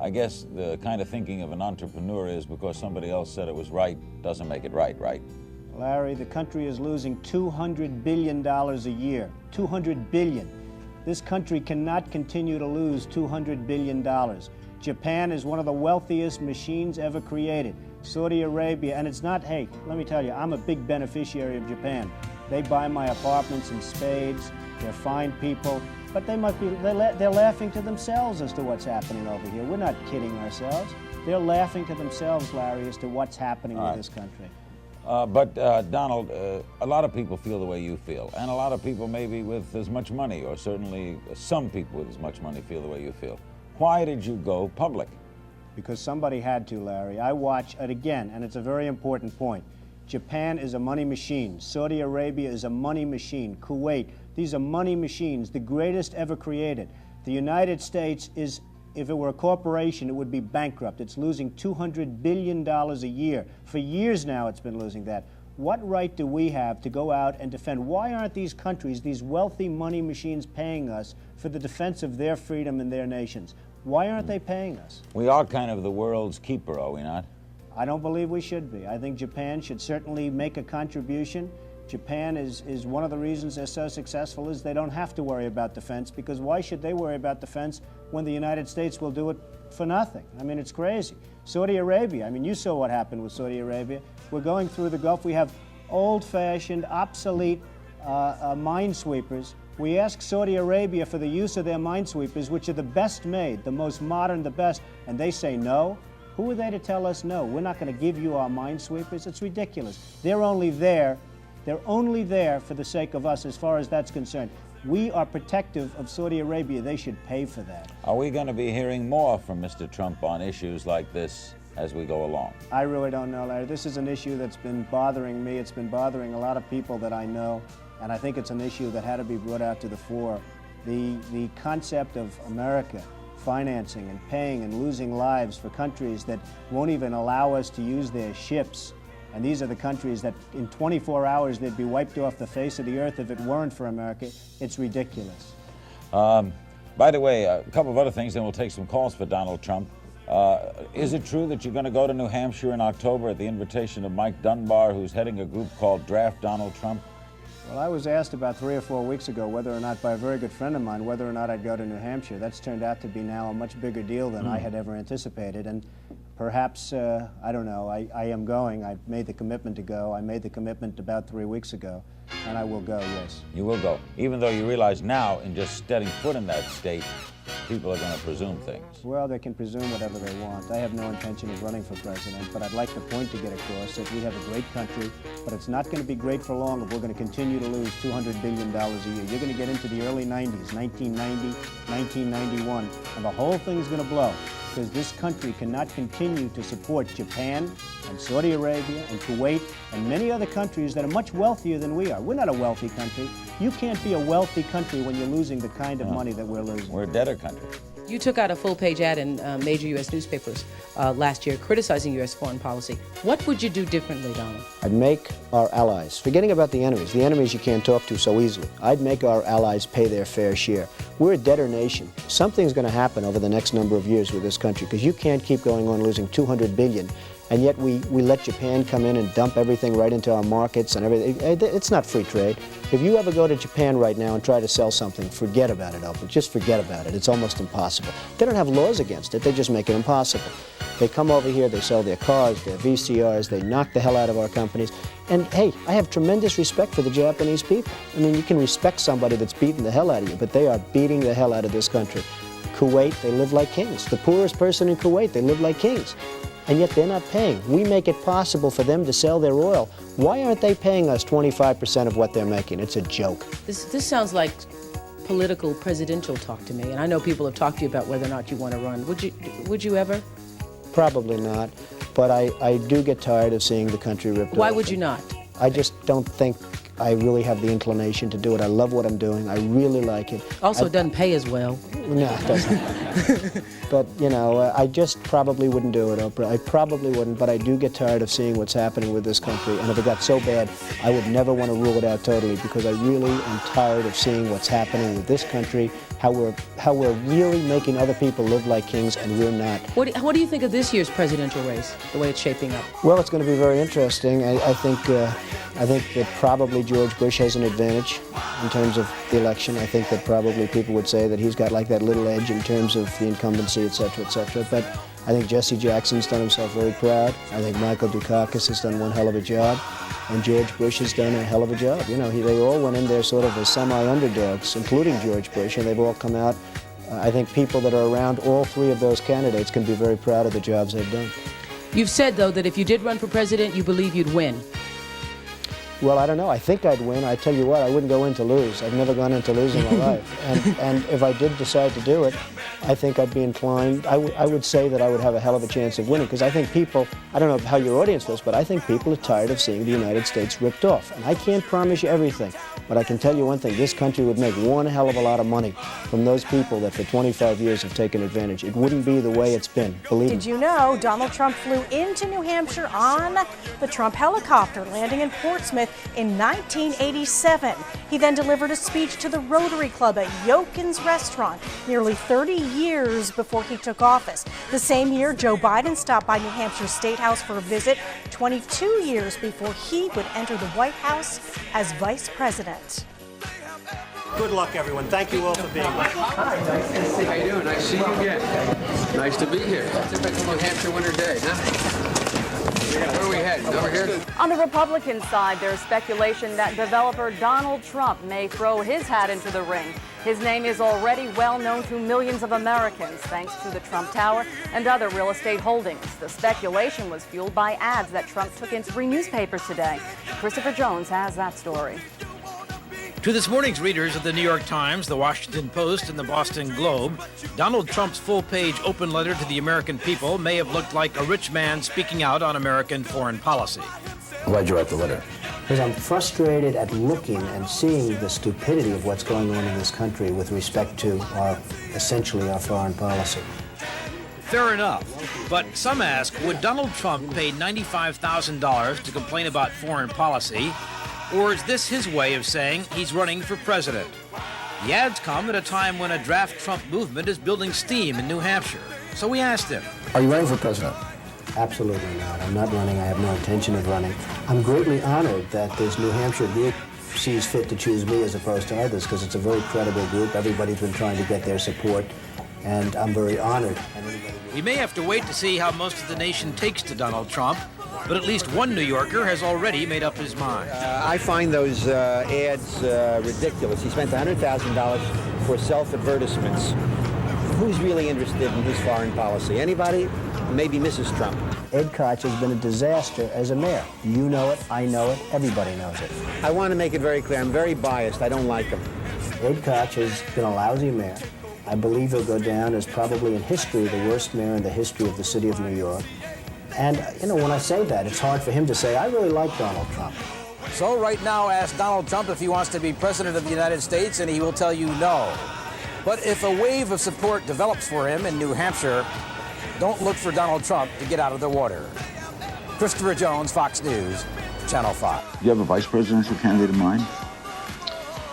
I guess the kind of thinking of an entrepreneur is because somebody else said it was right doesn't make it right, right? Larry, the country is losing $200 billion a year. $200 billion. This country cannot continue to lose $200 billion. Japan is one of the wealthiest machines ever created. Saudi Arabia, and it's not, hey, let me tell you, I'm a big beneficiary of Japan. They buy my apartments in spades. They're fine people, but they're laughing to themselves as to what's happening over here. We're not kidding ourselves. They're laughing to themselves, Larry, as to what's happening with this country. But Donald, a lot of people feel the way you feel, and a lot of people maybe with as much money, or certainly some people with as much money feel the way you feel. Why did you go public? Because somebody had to, Larry. I watch it again, and it's a very important point. Japan is a money machine. Saudi Arabia is a money machine. Kuwait, these are money machines, the greatest ever created. The United States is, if it were a corporation, it would be bankrupt. It's losing $200 billion a year. For years now, it's been losing that. What right do we have to go out and defend? Why aren't these countries, these wealthy money machines, paying us for the defense of their freedom and their nations? Why aren't they paying us? We are kind of the world's keeper, are we not? I don't believe we should be. I think Japan should certainly make a contribution. Japan is one of the reasons they're so successful is they don't have to worry about defense, because why should they worry about defense when the United States will do it for nothing? I mean, it's crazy. Saudi Arabia, I mean, you saw what happened with Saudi Arabia. We're going through the Gulf. We have old-fashioned, obsolete minesweepers. We ask Saudi Arabia for the use of their minesweepers, which are the best made, the most modern, the best, and they say no. Who are they to tell us no? We're not going to give you our minesweepers. It's ridiculous. They're only there for the sake of us as far as that's concerned. We are protective of Saudi Arabia. They should pay for that. Are we going to be hearing more from Mr. Trump on issues like this as we go along? I really don't know, Larry. This is an issue that's been bothering me. It's been bothering a lot of people that I know, and I think it's an issue that had to be brought out to the fore. The concept of America financing and paying and losing lives for countries that won't even allow us to use their ships. And these are the countries that in 24 hours they'd be wiped off the face of the earth if it weren't for America. It's ridiculous. By the way, a couple of other things, then we'll take some calls for Donald Trump. Is it true that you're going to go to New Hampshire in October at the invitation of Mike Dunbar, who's heading a group called Draft Donald Trump? Well, I was asked about 3 or 4 weeks ago whether or not, by a very good friend of mine, whether or not I'd go to New Hampshire. That's turned out to be now a much bigger deal than I had ever anticipated. And perhaps, I don't know, I am going. I made the commitment to go. I made the commitment about 3 weeks ago, and I will go, yes. You will go, even though you realize now, in just stepping foot in that state, people are going to presume things. Well, they can presume whatever they want. I have no intention of running for president, but I'd like the point to get across that we have a great country, but it's not going to be great for long if we're going to continue to lose $200 billion a year. You're going to get into the early 90s, 1990, 1991, and the whole thing's going to blow, because this country cannot continue to support Japan and Saudi Arabia and Kuwait and many other countries that are much wealthier than we are. We're not a wealthy country. You can't be a wealthy country when you're losing the kind of money that we're losing. We're a debtor country. You took out a full-page ad in major U.S. newspapers last year criticizing U.S. foreign policy. What would you do differently, Donald? I'd make our allies, forgetting about the enemies you can't talk to so easily, I'd make our allies pay their fair share. We're a debtor nation. Something's going to happen over the next number of years with this country, because you can't keep going on losing $200 billion, and yet we let Japan come in and dump everything right into our markets and everything. It's not free trade. If you ever go to Japan right now and try to sell something, forget about it, Oprah. Just forget about it. It's almost impossible. They don't have laws against it. They just make it impossible. They come over here, they sell their cars, their VCRs, they knock the hell out of our companies. And hey, I have tremendous respect for the Japanese people. I mean, you can respect somebody that's beating the hell out of you, but they are beating the hell out of this country. Kuwait, they live like kings. The poorest person in Kuwait, they live like kings. And yet they're not paying. We make it possible for them to sell their oil. Why aren't they paying us 25% of what they're making? It's a joke. This sounds like political presidential talk to me, and I know people have talked to you about whether or not you want to run. Would you ever? Probably not, but I do get tired of seeing the country ripped off. Why would you not? I just don't think I really have the inclination to do it. I love what I'm doing. I really like it. Also, it doesn't pay as well. No, it doesn't. But, you know, I just probably wouldn't do it, Oprah. I probably wouldn't, but I do get tired of seeing what's happening with this country. And if it got so bad, I would never want to rule it out totally, because I really am tired of seeing what's happening with this country, how we're really making other people live like kings, and we're not. What do you think of this year's presidential race, the way it's shaping up? Well, it's going to be very interesting. I think that probably George Bush has an advantage in terms of the election. I think that probably people would say that he's got like that little edge in terms of the incumbency, et cetera, et cetera. But I think Jesse Jackson's done himself very proud. I think Michael Dukakis has done one hell of a job. And George Bush has done a hell of a job. You know, they all went in there sort of as semi-underdogs, including George Bush, and they've all come out. I think people that are around all three of those candidates can be very proud of the jobs they've done. You've said, though, that if you did run for president, you believe you'd win. Well, I don't know. I think I'd win. I tell you what, I wouldn't go in to lose. I've never gone in to lose in my life. And if I did decide to do it, I think I'd be inclined. I would say that I would have a hell of a chance of winning, because I think people, I don't know how your audience feels, but I think people are tired of seeing the United States ripped off. And I can't promise you everything, But I can tell you one thing, this country would make one hell of a lot of money from those people that for 25 years have taken advantage. It wouldn't be the way it's been, believe me. Did you know Donald Trump flew into New Hampshire on the Trump helicopter, landing in Portsmouth in 1987? He then delivered a speech to the Rotary Club at Yokin's Restaurant nearly 30 years before he took office. The same year, Joe Biden stopped by New Hampshire State House for a visit, 22 years before he would enter the White House as vice president. Good luck, everyone. Thank you all for being here. Hi, nice to see you. How you doing? Nice to see you again. Nice to be here. It's a New Hampshire winter day, huh? Where are we heading? Over here? On the Republican side, there's speculation that developer Donald Trump may throw his hat into the ring. His name is already well known to millions of Americans thanks to the Trump Tower and other real estate holdings. The speculation was fueled by ads that Trump took in 3 newspapers today. Christopher Jones has that story. To this morning's readers of the New York Times, the Washington Post, and the Boston Globe, Donald Trump's full-page open letter to the American people may have looked like a rich man speaking out on American foreign policy. Why'd you write the letter? Because I'm frustrated at looking and seeing the stupidity of what's going on in this country with respect to essentially our foreign policy. Fair enough, but some ask, would Donald Trump pay $95,000 to complain about foreign policy? Or is this his way of saying he's running for president? The ads come at a time when a draft Trump movement is building steam in New Hampshire. So we asked him, Are you running for president? Absolutely not. I'm not running. I have no intention of running. I'm greatly honored that this New Hampshire group sees fit to choose me as opposed to others, because it's a very credible group. Everybody's been trying to get their support, and I'm very honored. We may have to wait to see how most of the nation takes to Donald Trump, but at least one New Yorker has already made up his mind. I find those ads ridiculous. He spent $100,000 for self-advertisements. Who's really interested in his foreign policy? Anybody? Maybe Mrs. Trump. Ed Koch has been a disaster as a mayor. You know it, I know it, everybody knows it. I want to make it very clear, I'm very biased. I don't like him. Ed Koch has been a lousy mayor. I believe he'll go down as probably in history the worst mayor in the history of the city of New York. And, when I say that, it's hard for him to say, I really like Donald Trump. So right now, ask Donald Trump if he wants to be president of the United States, and he will tell you no. But if a wave of support develops for him in New Hampshire, don't look for Donald Trump to get out of the water. Christopher Jones, Fox News, Channel 5. Do you have a vice presidential candidate in mind?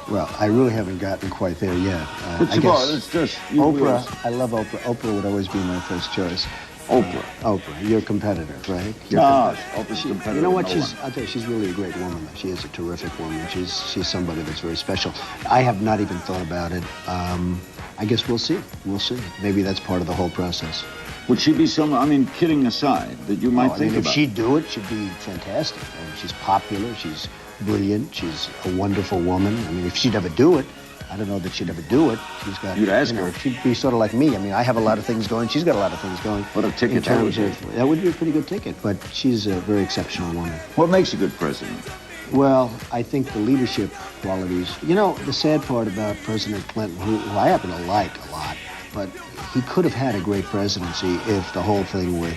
Well, I really haven't gotten quite there yet. I guess it's just Oprah. I love Oprah. Oprah would always be my first choice. Oprah, your competitor, right? Oprah's competitor. You know what? I'll tell you, she's really a great woman. She is a terrific woman. She's somebody that's very special. I have not even thought about it. I guess we'll see. We'll see. Maybe that's part of the whole process. Would she be kidding aside, that you might think about? If she'd do it, she'd be fantastic. She's popular. She's brilliant. She's a wonderful woman. If she'd ever do it, I don't know that she'd ever do it. She's got. You'd ask her. She'd be sort of like me. I have a lot of things going. She's got a lot of things going. What a ticket that would be. That would be a pretty good ticket, but she's a very exceptional woman. What makes a good president? Well, I think the leadership qualities. The sad part about President Clinton, who I happen to like a lot, but he could have had a great presidency if the whole thing with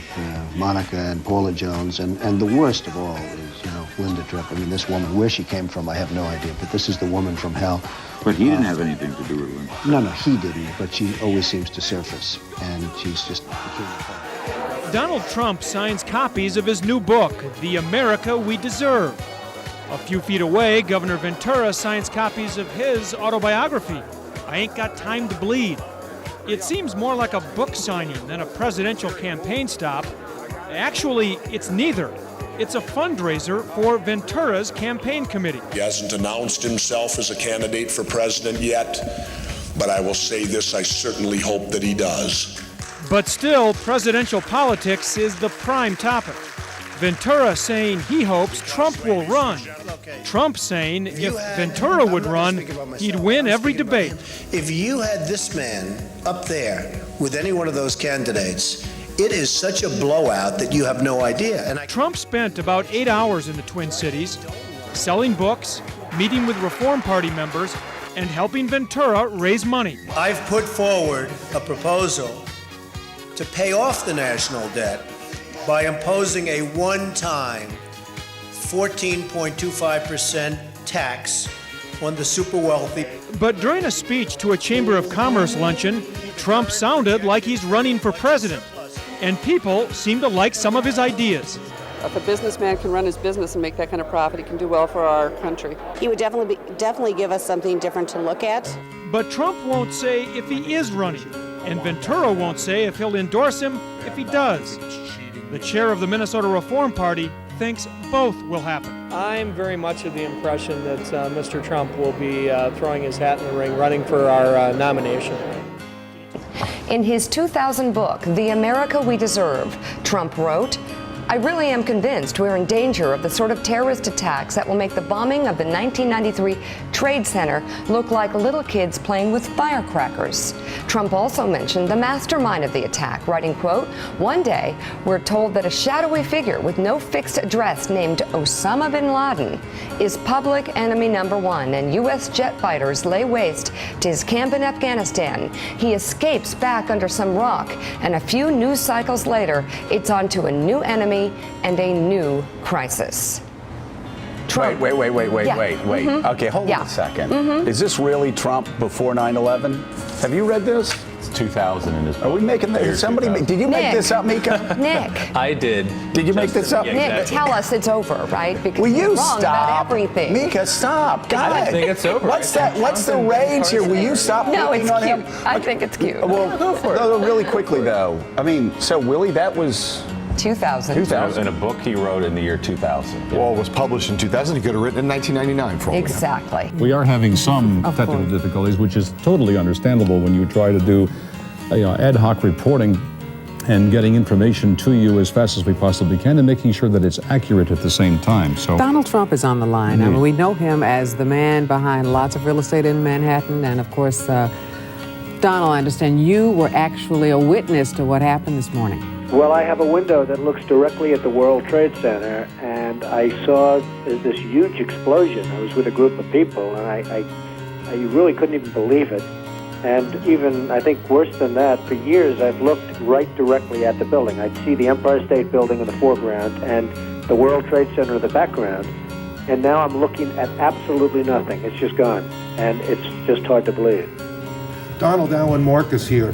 Monica and Paula Jones, and the worst of all is, Linda Tripp. This woman, where she came from, I have no idea, but this is the woman from hell. But he didn't have anything to do with Linda. No, he didn't, but she always seems to surface, and she's just Donald Trump signs copies of his new book, The America We Deserve. A few feet away, Governor Ventura signs copies of his autobiography, I Ain't Got Time to Bleed. It seems more like a book signing than a presidential campaign stop. Actually, it's neither. It's a fundraiser for Ventura's campaign committee. He hasn't announced himself as a candidate for president yet, but I will say this, I certainly hope that he does. But still, presidential politics is the prime topic. Ventura saying he hopes Trump will run. Trump saying if Ventura would run, he'd win every debate. If you had this man up there with any one of those candidates, it is such a blowout that you have no idea. Trump spent about 8 hours in the Twin Cities, selling books, meeting with Reform Party members, and helping Ventura raise money. I've put forward a proposal to pay off the national debt by imposing a one-time 14.25% tax on the super wealthy. But during a speech to a Chamber of Commerce luncheon, Trump sounded like he's running for president, and people seem to like some of his ideas. If a businessman can run his business and make that kind of profit, he can do well for our country. He would definitely give us something different to look at. But Trump won't say if he is running, and Ventura won't say if he'll endorse him if he does. The chair of the Minnesota Reform Party thinks both will happen. I'm very much of the impression that Mr. Trump will be throwing his hat in the ring, running for our nomination. In his 2000 book, The America We Deserve, Trump wrote, "I really am convinced we're in danger of the sort of terrorist attacks that will make the bombing of the 1993 Trade Center look like little kids playing with firecrackers." Trump also mentioned the mastermind of the attack, writing, quote, "One day, we're told that a shadowy figure with no fixed address named Osama bin Laden is public enemy number one, and U.S. jet fighters lay waste to his camp in Afghanistan. He escapes back under some rock, and a few news cycles later, it's on to a new enemy and a new crisis." Trump. Wait. Yeah. Okay, hold on a second. Is this really Trump before 9/11? Have you read this? It's 2000 in his book. Are we making this? Did you make this up, Mika? Nick. I did. Did you make this up? Yeah, Nick, exactly. tell us it's over, right? Because Will you're you wrong stop? about everything. Mika, stop. God. I don't think it's over. What's that? What's the rage here? Will you stop No, picking it's on cute. him? I think it's cute. Well, go for it. No, really quickly though. I mean, so Willie, that was 2000. In a book he wrote in the year 2000. Well, it was published in 2000. He could have written in 1999 for all we know. Exactly. We are having some technical difficulties, which is totally understandable when you try to do ad hoc reporting and getting information to you as fast as we possibly can and making sure that it's accurate at the same time. So Donald Trump is on the line. I mean, we know him as the man behind lots of real estate in Manhattan, and of course, Donald, I understand you were actually a witness to what happened this morning. Well, I have a window that looks directly at the World Trade Center, and I saw this huge explosion. I was with a group of people, and I really couldn't even believe it. And even, I think worse than that, for years I've looked right directly at the building. I'd see the Empire State Building in the foreground and the World Trade Center in the background. And now I'm looking at absolutely nothing. It's just gone. And it's just hard to believe. Donald, Alan Marcus here.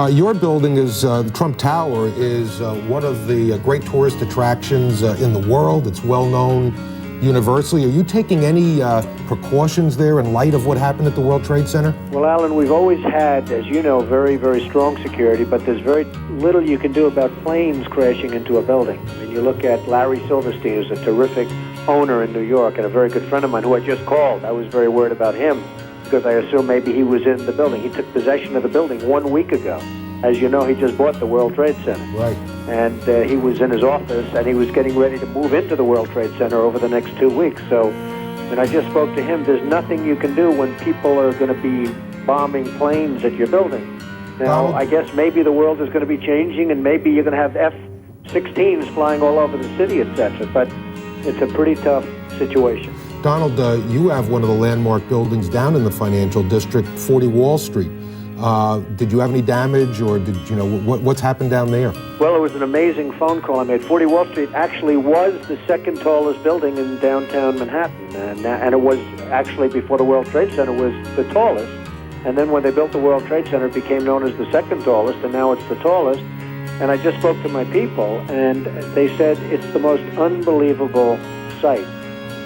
Your building is, the Trump Tower, is one of the great tourist attractions in the world. It's well known universally. Are you taking any precautions there in light of what happened at the World Trade Center? Well, Alan, we've always had, as you know, very, very strong security, but there's very little you can do about planes crashing into a building. I mean, you look at Larry Silverstein, who's a terrific owner in New York and a very good friend of mine who I just called. I was very worried about him because I assumed maybe he was in the building. He took possession of the building 1 week ago. As you know, he just bought the World Trade Center. Right. And he was in his office, and he was getting ready to move into the World Trade Center over the next 2 weeks. So, and I just spoke to him, there's nothing you can do when people are going to be bombing planes at your building. Now, I guess maybe the world is going to be changing, and maybe you're going to have F-16s flying all over the city, etc. But it's a pretty tough situation. Donald, you have one of the landmark buildings down in the financial district, 40 Wall Street. Did you have any damage, or did you know what's happened down there? Well, it was an amazing phone call I made. 40 Wall Street actually was the second tallest building in downtown Manhattan, and it was actually, before the World Trade Center, was the tallest. And then when they built the World Trade Center, it became known as the second tallest, and now it's the tallest. And I just spoke to my people, and they said it's the most unbelievable sight.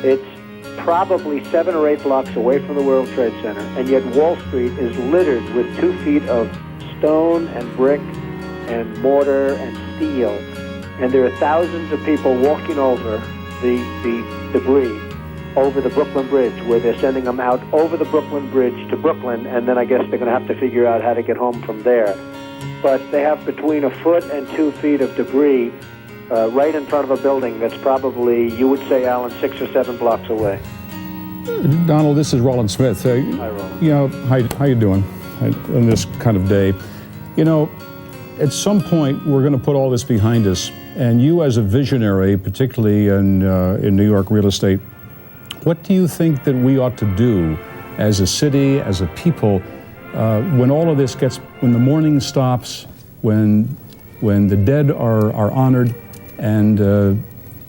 It's probably 7 or 8 blocks away from the World Trade Center, and yet Wall Street is littered with 2 feet of stone and brick and mortar and steel, and there are thousands of people walking over the debris over the Brooklyn Bridge, where they're sending them out over the Brooklyn Bridge to Brooklyn, and then I guess they're going to have to figure out how to get home from there. But they have between 1 foot and 2 feet of debris right in front of a building that's probably, you would say, Alan, 6 or 7 blocks away. Donald, this is Roland Smith. Hi, Roland. You know, how you doing on this kind of day? You know, at some point, we're going to put all this behind us. And you, as a visionary, particularly in New York real estate, what do you think that we ought to do as a city, as a people, when all of this gets, when the mourning stops, when the dead are honored, and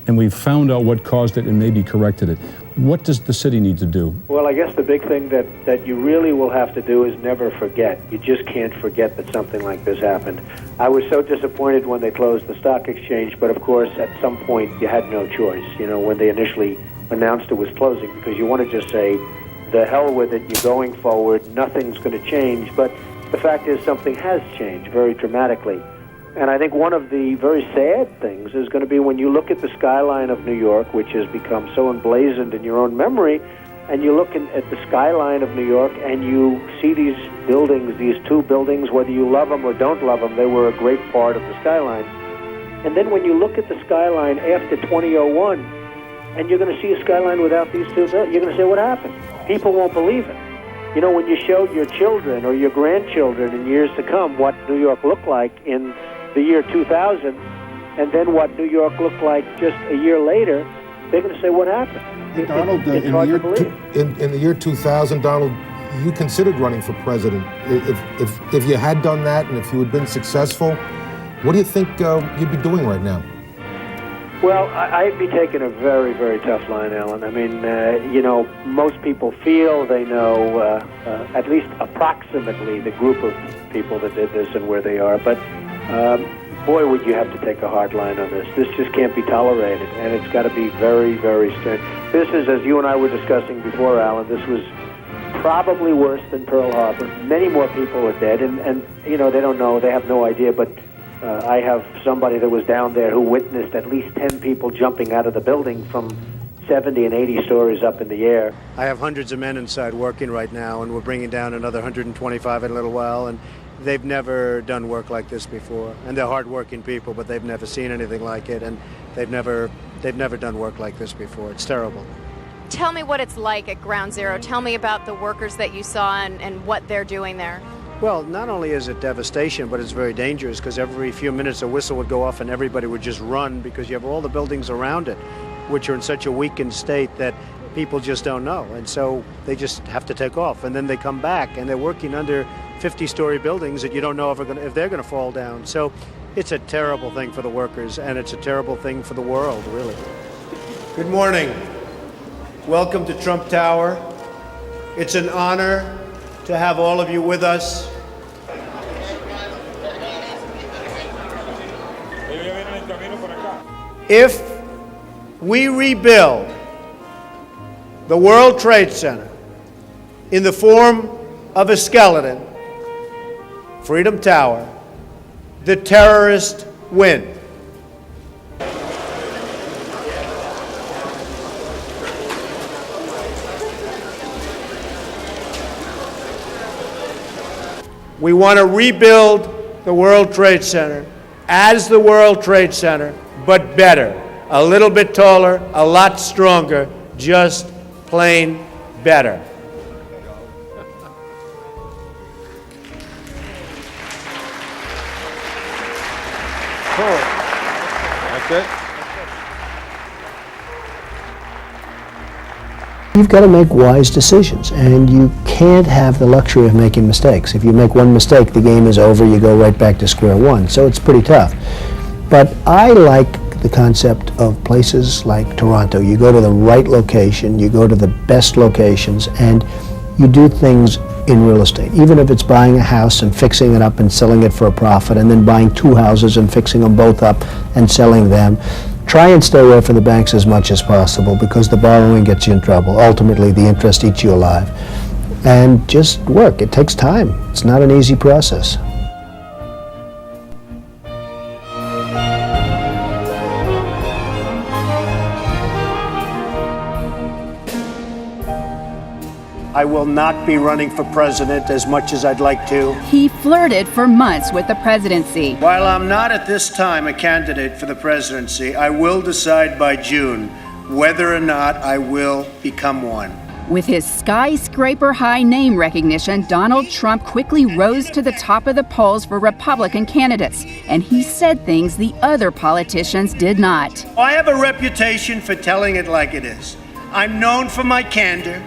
and we've found out what caused it and maybe corrected it. What does the city need to do? Well, I guess the big thing that you really will have to do is never forget. You just can't forget that something like this happened. I was so disappointed when they closed the stock exchange, but of course, at some point, you had no choice, you know, when they initially announced it was closing, because you want to just say, the hell with it, you're going forward, nothing's going to change. But the fact is, something has changed very dramatically. And I think one of the very sad things is going to be when you look at the skyline of New York, which has become so emblazoned in your own memory, and you look at the skyline of New York and you see these buildings, these two buildings, whether you love them or don't love them, they were a great part of the skyline. And then when you look at the skyline after 2001, and you're going to see a skyline without these two buildings, you're going to say, what happened? People won't believe it. You know, when you show your children or your grandchildren in years to come what New York looked like in the year 2000, and then what New York looked like just a year later, they're going to say, what happened? Hey, Donald, it's hard to believe. in the year 2000, Donald, you considered running for president. If you had done that and if you had been successful, what do you think you'd be doing right now? Well, I'd be taking a very, very tough line, Alan. I mean, you know, most people feel they know at least approximately the group of people that did this and where they are. But boy, would you have to take a hard line on this. This just can't be tolerated, and it's got to be very, very stern. This is, as you and I were discussing before, Alan, this was probably worse than Pearl Harbor. Many more people are dead, and you know, they don't know, they have no idea, but I have somebody that was down there who witnessed at least 10 people jumping out of the building from 70 and 80 stories up in the air. I have hundreds of men inside working right now, and we're bringing down another 125 in a little while, and they've never done work like this before. And they're hardworking people, but they've never seen anything like it, and they've never done work like this before. It's terrible. Tell me what it's like at Ground Zero. Tell me about the workers that you saw and what they're doing there. Well, not only is it devastation, but it's very dangerous, because every few minutes a whistle would go off and everybody would just run, because you have all the buildings around it, which are in such a weakened state that people just don't know. And so they just have to take off. And then they come back and they're working under 50-story buildings that you don't know if they're going to fall down. So it's a terrible thing for the workers, and it's a terrible thing for the world, really. Good morning. Welcome to Trump Tower. It's an honor to have all of you with us. If we rebuild the World Trade Center in the form of a skeleton, Freedom Tower, the terrorists win. We want to rebuild the World Trade Center as the World Trade Center, but better. A little bit taller, a lot stronger, just plain better. That's it? You've got to make wise decisions, and you can't have the luxury of making mistakes. If you make one mistake, the game is over, you go right back to square one. So it's pretty tough. But I like the concept of places like Toronto. You go to the right location, you go to the best locations, and you do things in real estate. Even if it's buying a house and fixing it up and selling it for a profit, and then buying two houses and fixing them both up and selling them. Try and stay away from the banks as much as possible, because the borrowing gets you in trouble. Ultimately, the interest eats you alive. And just work. It takes time. It's not an easy process. I will not be running for president as much as I'd like to. He flirted for months with the presidency. While I'm not at this time a candidate for the presidency, I will decide by June whether or not I will become one. With his skyscraper-high name recognition, Donald Trump quickly rose to the top of the polls for Republican candidates, and he said things the other politicians did not. I have a reputation for telling it like it is. I'm known for my candor.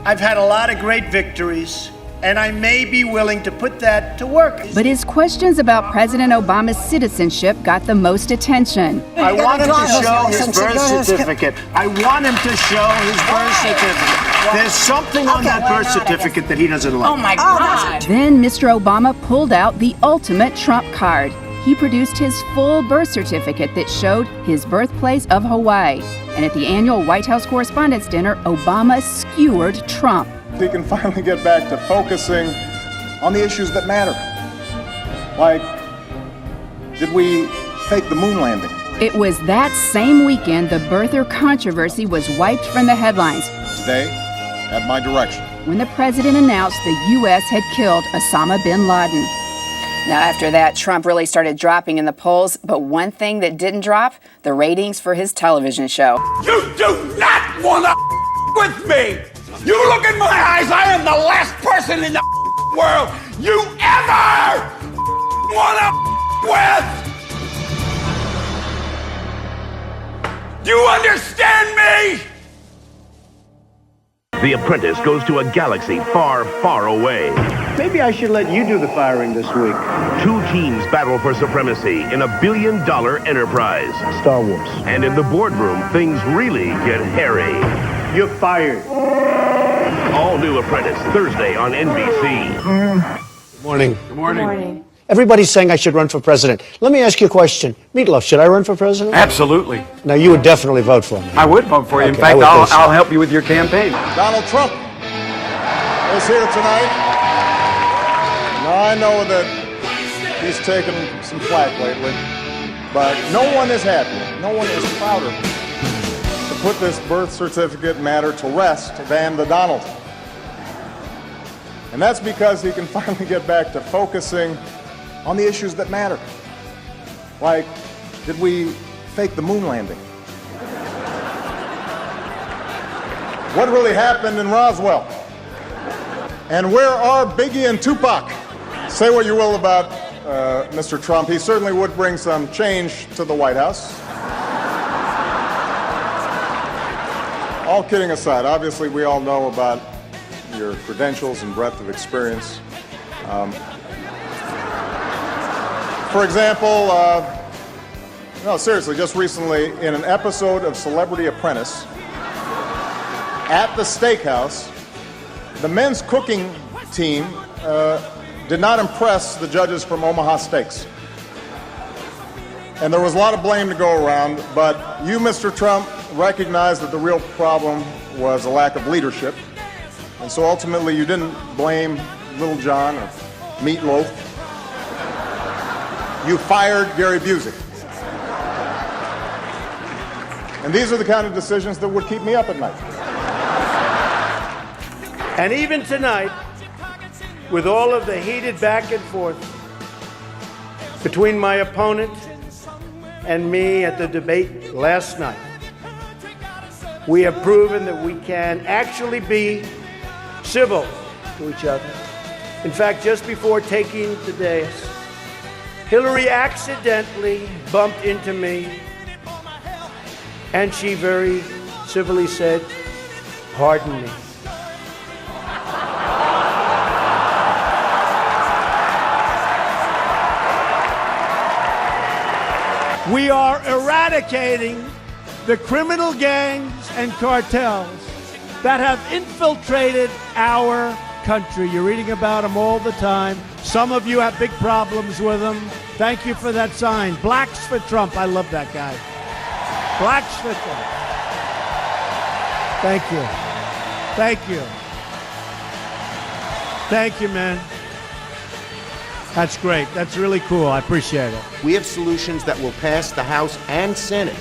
I've had a lot of great victories. and I may be willing to put that to work. But his questions about President Obama's citizenship got the most attention. I want him to show his birth certificate. I want him to show his birth certificate. There's something on that birth certificate that he doesn't like. Oh my God. Then Mr. Obama pulled out the ultimate trump card. He produced his full birth certificate that showed his birthplace of Hawaii. And at the annual White House Correspondents' Dinner, Obama skewered Trump. He can finally get back to focusing on the issues that matter. Like, did we fake the moon landing? It was that same weekend the birther controversy was wiped from the headlines. Today, at my direction, When the president announced the U.S. had killed Osama bin Laden. Now, after that, Trump really started dropping in the polls, but one thing that didn't drop, the ratings for his television show. You do not want to with me! You look in my eyes, I am the last person in the world you ever want to with! Do you understand me? The apprentice goes to a galaxy far, far away. Maybe I should let you do the firing this week. Two teams battle for supremacy in a billion-dollar enterprise. Star Wars. And in the boardroom, things really get hairy. You're fired. All New Apprentice, Thursday on NBC. Good morning. Good morning. Everybody's saying I should run for president. Let me ask you a question. Meatloaf, should I run for president? Absolutely. Now, you would definitely vote for me. I would vote for you. In Okay, fact, I would think so. I'll help you with your campaign. Donald Trump is here tonight. Now, I know that he's taken some flack lately, but no one is happier, no one is prouder to put this birth certificate matter to rest than the Donald. And that's because he can finally get back to focusing on the issues that matter. Like, did we fake the moon landing? What really happened in Roswell? And where are Biggie and Tupac? Say what you will about Mr. Trump, he certainly would bring some change to the White House. All kidding aside, obviously we all know about your credentials and breadth of experience. For example, no, seriously, just recently in an episode of Celebrity Apprentice at the steakhouse, the men's cooking team did not impress the judges from Omaha Steaks. And there was a lot of blame to go around, but you, Mr. Trump, recognized that the real problem was a lack of leadership. And so ultimately you didn't blame Little John or Meatloaf. You fired Gary Busey. And these are the kind of decisions that would keep me up at night. And even tonight, with all of the heated back and forth between my opponent and me at the debate last night, we have proven that we can actually be civil to each other. In fact, just before taking the dais, Hillary accidentally bumped into me, and she very civilly said, "Pardon me." We are eradicating the criminal gangs and cartels that have infiltrated our country. You're reading about them all the time. Some of you have big problems with them. Thank you for that sign. Blacks for Trump. I love that guy. Blacks for Trump. Thank you. Thank you. Thank you, man. That's great. That's really cool. I appreciate it. We have solutions that will pass the House and Senate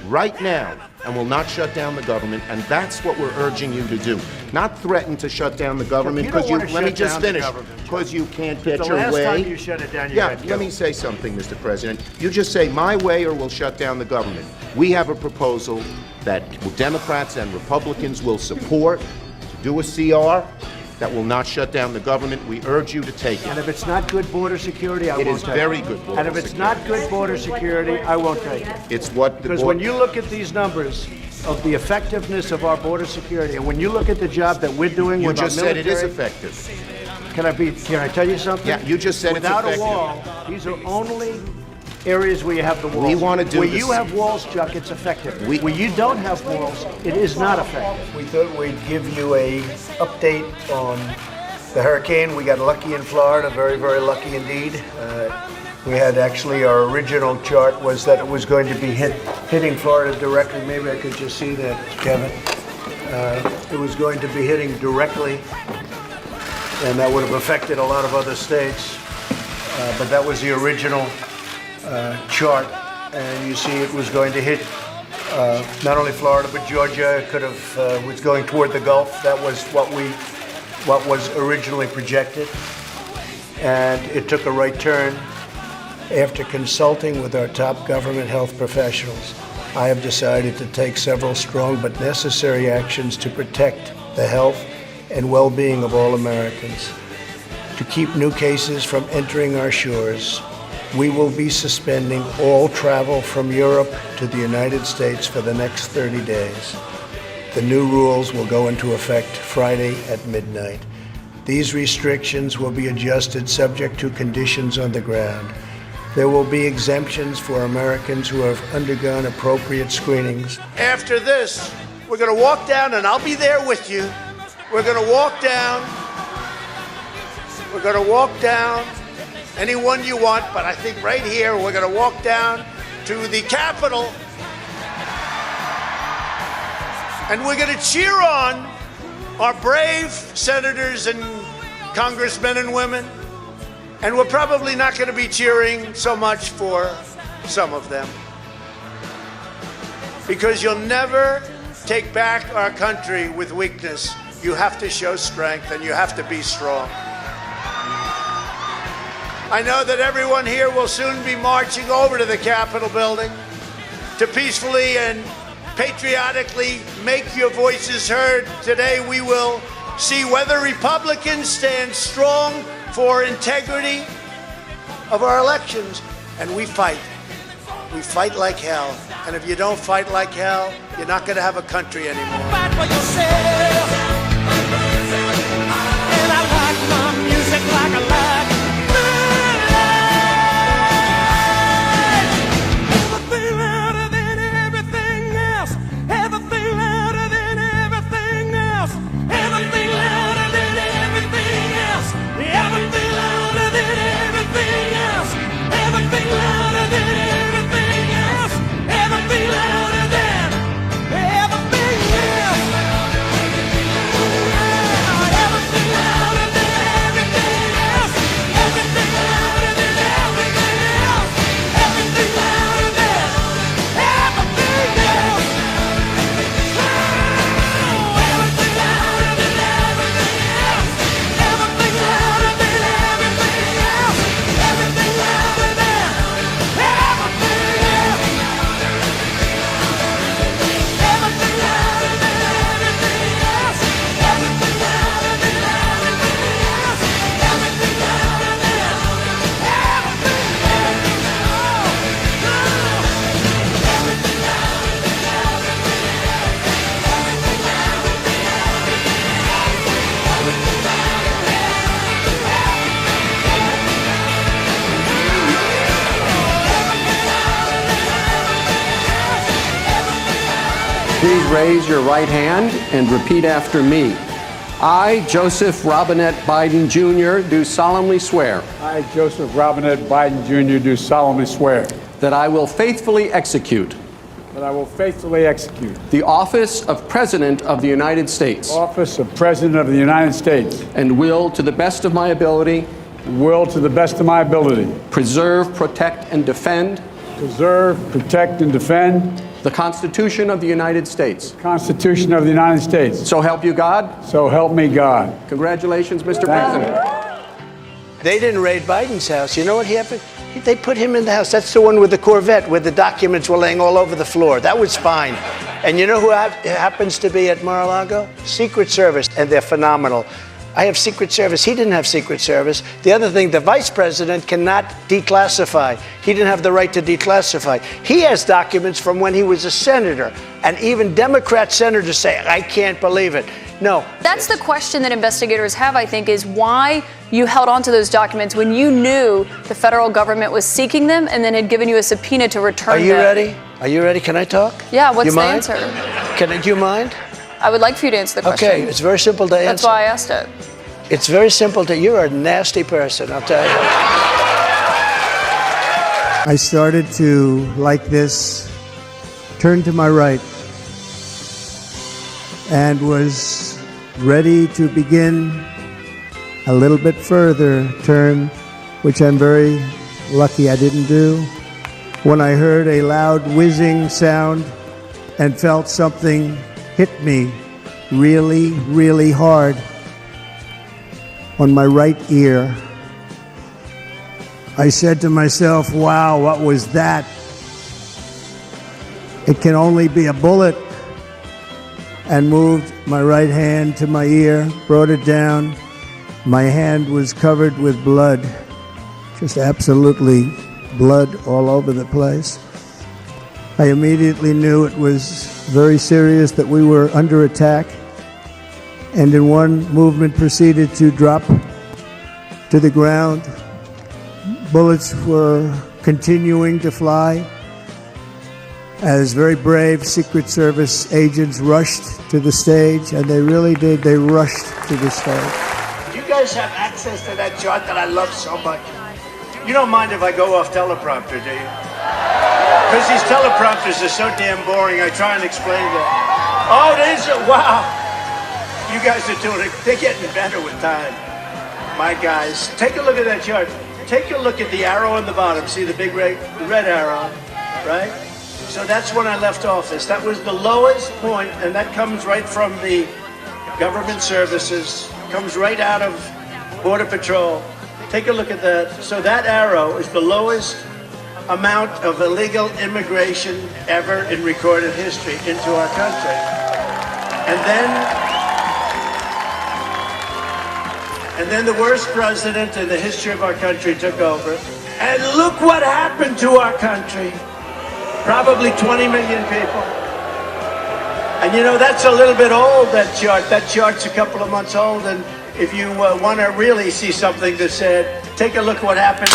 right now and will not shut down the government, and that's what we're urging you to do. Not threaten to shut down the government, because let me just finish, because you can't get your way. The last time you shut it down, you got killed. Let me say something, Mr. President. You just say my way or we'll shut down the government. We have a proposal that Democrats and Republicans will support to do a CR that will not shut down the government. We urge you to take it. And if it's not good border security, I won't take it. It is very good border security. And if it's not good border security, I won't take it. It's what the Because when you look at these numbers of the effectiveness of our border security, and when you look at the job that we're doing You with our just said military, it is effective. Can I tell you something? Yeah, you just said it's without effective. a wall, these are only areas where you have the walls. We want to do where this. you have walls, Chuck, it's effective. Where you don't have walls, it is not effective. We thought we'd give you a update on the hurricane. We got lucky in Florida, very, very lucky indeed. We had actually, our original chart was that it was going to be hitting Florida directly. Maybe I could just see that, Kevin. It was going to be hitting directly, and that would have affected a lot of other states. But that was the original chart, and you see it was going to hit not only Florida but Georgia. It could have was going toward the Gulf. That was what was originally projected, and it took a right turn. After consulting with our top government health professionals, I have decided to take several strong but necessary actions to protect the health and well-being of all Americans. To keep new cases from entering our shores, we will be suspending all travel from Europe to the United States for the next 30 days. The new rules will go into effect Friday at midnight. These restrictions will be adjusted subject to conditions on the ground. There will be exemptions for Americans who have undergone appropriate screenings. After this, we're going to walk down, and I'll be there with you. We're going to walk down. We're going to walk down anyone you want, but I think right here we're going to walk down to the Capitol, and we're going to cheer on our brave senators and congressmen and women. And we're probably not going to be cheering so much for some of them, because you'll never take back our country with weakness. You have to show strength, and you have to be strong. I know that everyone here will soon be marching over to the Capitol building to peacefully and patriotically make your voices heard. Today we will see whether Republicans stand strong for integrity of our elections, and we fight. We fight like hell, and if you don't fight like hell, you're not going to have a country anymore. Fight for yourself, and I like my music like I like everything louder than everything else, everything louder than everything else, everything louder than everything else, everything louder than everything else, everything louder than everything else, everything louder than everything else, everything louder than everything else, everything louder than everything else, everything louder than everything else, everything louder than everything else, everything louder than everything else, everything louder than Please raise your right hand and repeat after me. I, Joseph Robinette Biden Jr., do solemnly swear. I, Joseph Robinette Biden Jr., do solemnly swear. That I will faithfully execute. That I will faithfully execute. The office of President of the United States. Office of President of the United States. And will, to the best of my ability. Will, to the best of my ability. Preserve, protect, and defend. Preserve, protect, and defend. The Constitution of the United States. The Constitution of the United States. So help you God. So help me God. Congratulations, Mr. Thank President. They didn't raid Biden's house. You know what happened? They put him in the house. That's the one with the Corvette where the documents were laying all over the floor. That was fine. And you know who happens to be at Mar-a-Lago? Secret Service, and they're phenomenal. I have Secret Service. He didn't have Secret Service. The other thing, the vice president cannot declassify. He didn't have the right to declassify. He has documents from when he was a senator. And even Democrat senators say, I can't believe it. No. That's the question that investigators have, I think, is why you held on to those documents when you knew the federal government was seeking them and then had given you a subpoena to return them. Are you ready? Are you ready? Can I talk? Yeah, what's you the mind? answer? Do you mind? I would like for you to answer the question. Okay, it's very simple to answer. That's why I asked it. It's very simple to, you're a nasty person, I'll tell you. I started to, like this, turn to my right and was ready to begin a little bit further turn, which I'm very lucky I didn't do, when I heard a loud whizzing sound and felt something hit me really, really hard on my right ear. I said to myself, wow, what was that? It can only be a bullet. And moved my right hand to my ear, brought it down. My hand was covered with blood, just absolutely blood all over the place. I immediately knew it was very serious, that we were under attack, and in one movement proceeded to drop to the ground. Bullets were continuing to fly as very brave Secret Service agents rushed to the stage, and they really did. They rushed to the stage. You guys have access to that chart that I love so much. You don't mind if I go off teleprompter, do you? Because these teleprompters are so damn boring, I try and explain them. Oh, these are, wow. You guys are doing it. They're getting better with time. My guys, take a look at that chart. Take a look at the arrow on the bottom. See the big red arrow, right? So that's when I left office. That was the lowest point, and that comes right from the government services, comes right out of Border Patrol. Take a look at that. So that arrow is the lowest amount of illegal immigration ever in recorded history into our country. And then the worst president in the history of our country took over. And look what happened to our country. Probably 20 million people. And you know, that's a little bit old, that chart. That chart's a couple of months old. And if you want to really see something that said, take a look what happened.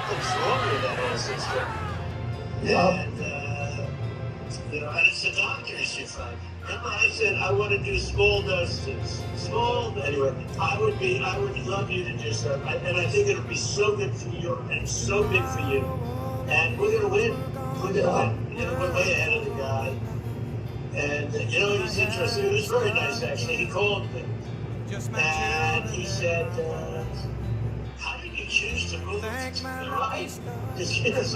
Nothing's wrong with that whole system. And, and it's the doctors you find. Remember I said I want to do small doses. Anyway, I would love you to do something. And I think it'll be so good for you and so big for you. And we're going to win. We're going to win. We're way ahead of the guy. And, it was interesting. It was very nice, actually. He called me. And he said, how did you choose to move to the right? So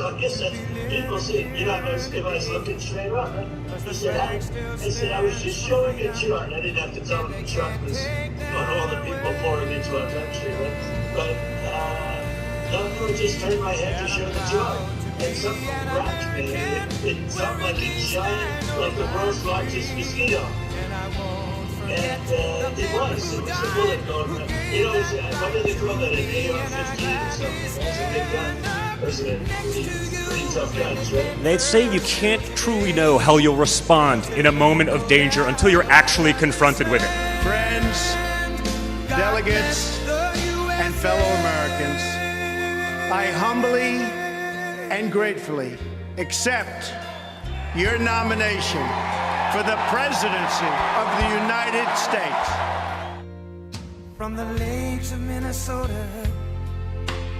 I guess that people say, if I was looking straight up. He said, I was just showing a chart. I didn't have to tell him the chart was on all the people pouring into our country. But no, I just turned my head to show the chart. And something rocked me. It felt like a giant, like the world's largest mosquito. And it was a bullet going through. What do they call that, an AR-15 or something? That's a big gun. Those are pretty tough guns, right? They say you can't truly know how you'll respond in a moment of danger until you're actually confronted with it. Friends, delegates, and fellow Americans, I humbly and gratefully accept your nomination for the presidency of the United States. From the lakes of Minnesota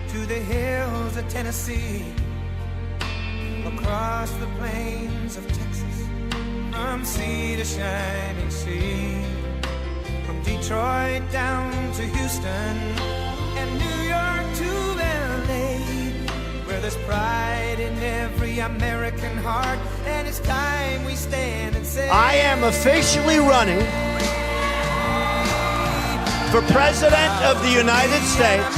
to the hills of Tennessee, across the plains of Texas, from sea to shining sea, from Detroit down to Houston and New York to LA, where there's pride in every American heart, and it's time we stand and say, I am officially running for President of the United States,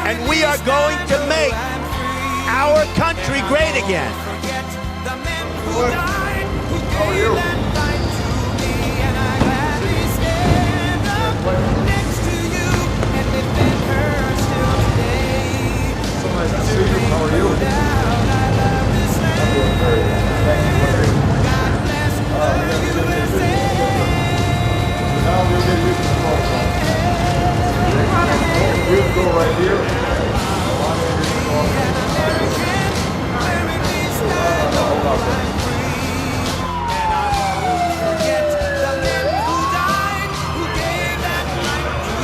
and we are going to make our country great again. How are you? How are you? I'm doing very well. Thank you. Now we'll get you to the phone. You go right here.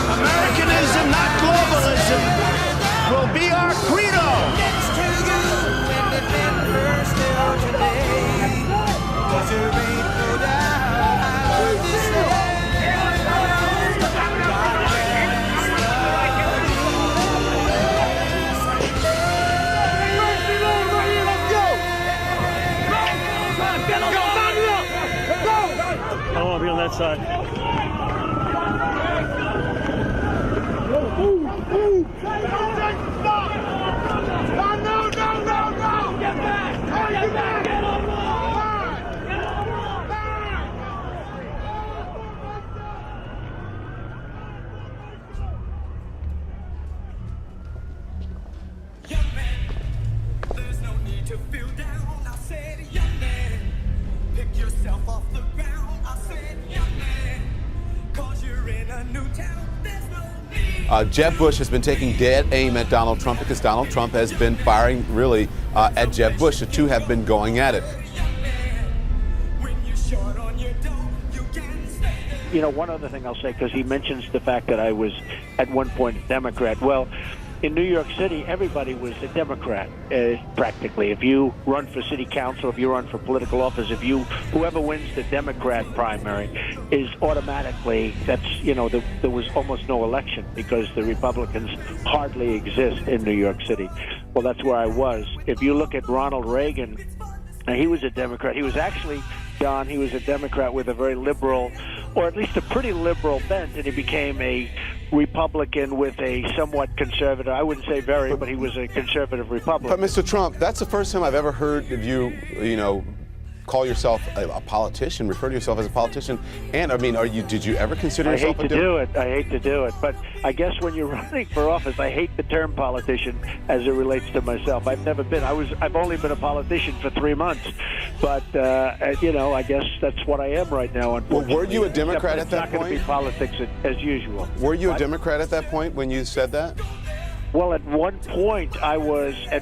Americanism, not globalism, will be our credo. Next to you and defender still today, 'cause there ain't no doubt I love this land. I don't want to be on that side. Jeb Bush has been taking dead aim at Donald Trump because Donald Trump has been firing really at Jeb Bush. The two have been going at it. One other thing I'll say, because he mentions the fact that I was at one point a Democrat. Well, in New York City, everybody was a Democrat, practically. If you run for city council, if you run for political office, whoever wins the Democrat primary is automatically, there was almost no election because the Republicans hardly exist in New York City. Well, that's where I was. If you look at Ronald Reagan, he was a Democrat. He was actually, John, he was a Democrat with a very liberal, or at least a pretty liberal bent, and he became a Republican with a somewhat conservative, I wouldn't say very, but he was a conservative Republican. But Mr. Trump, that's the first time I've ever heard of you, call yourself a politician, refer to yourself as a politician. And did you ever consider yourself I hate to do it, but I guess when you're running for office, I hate the term politician as it relates to myself. I've never been. I've only been a politician for 3 months, but I guess that's what I am right now. Unfortunately, were you a Democrat at that point? It's not going to be politics as usual. Were you a Democrat at that point when you said that? Well, at one point I was a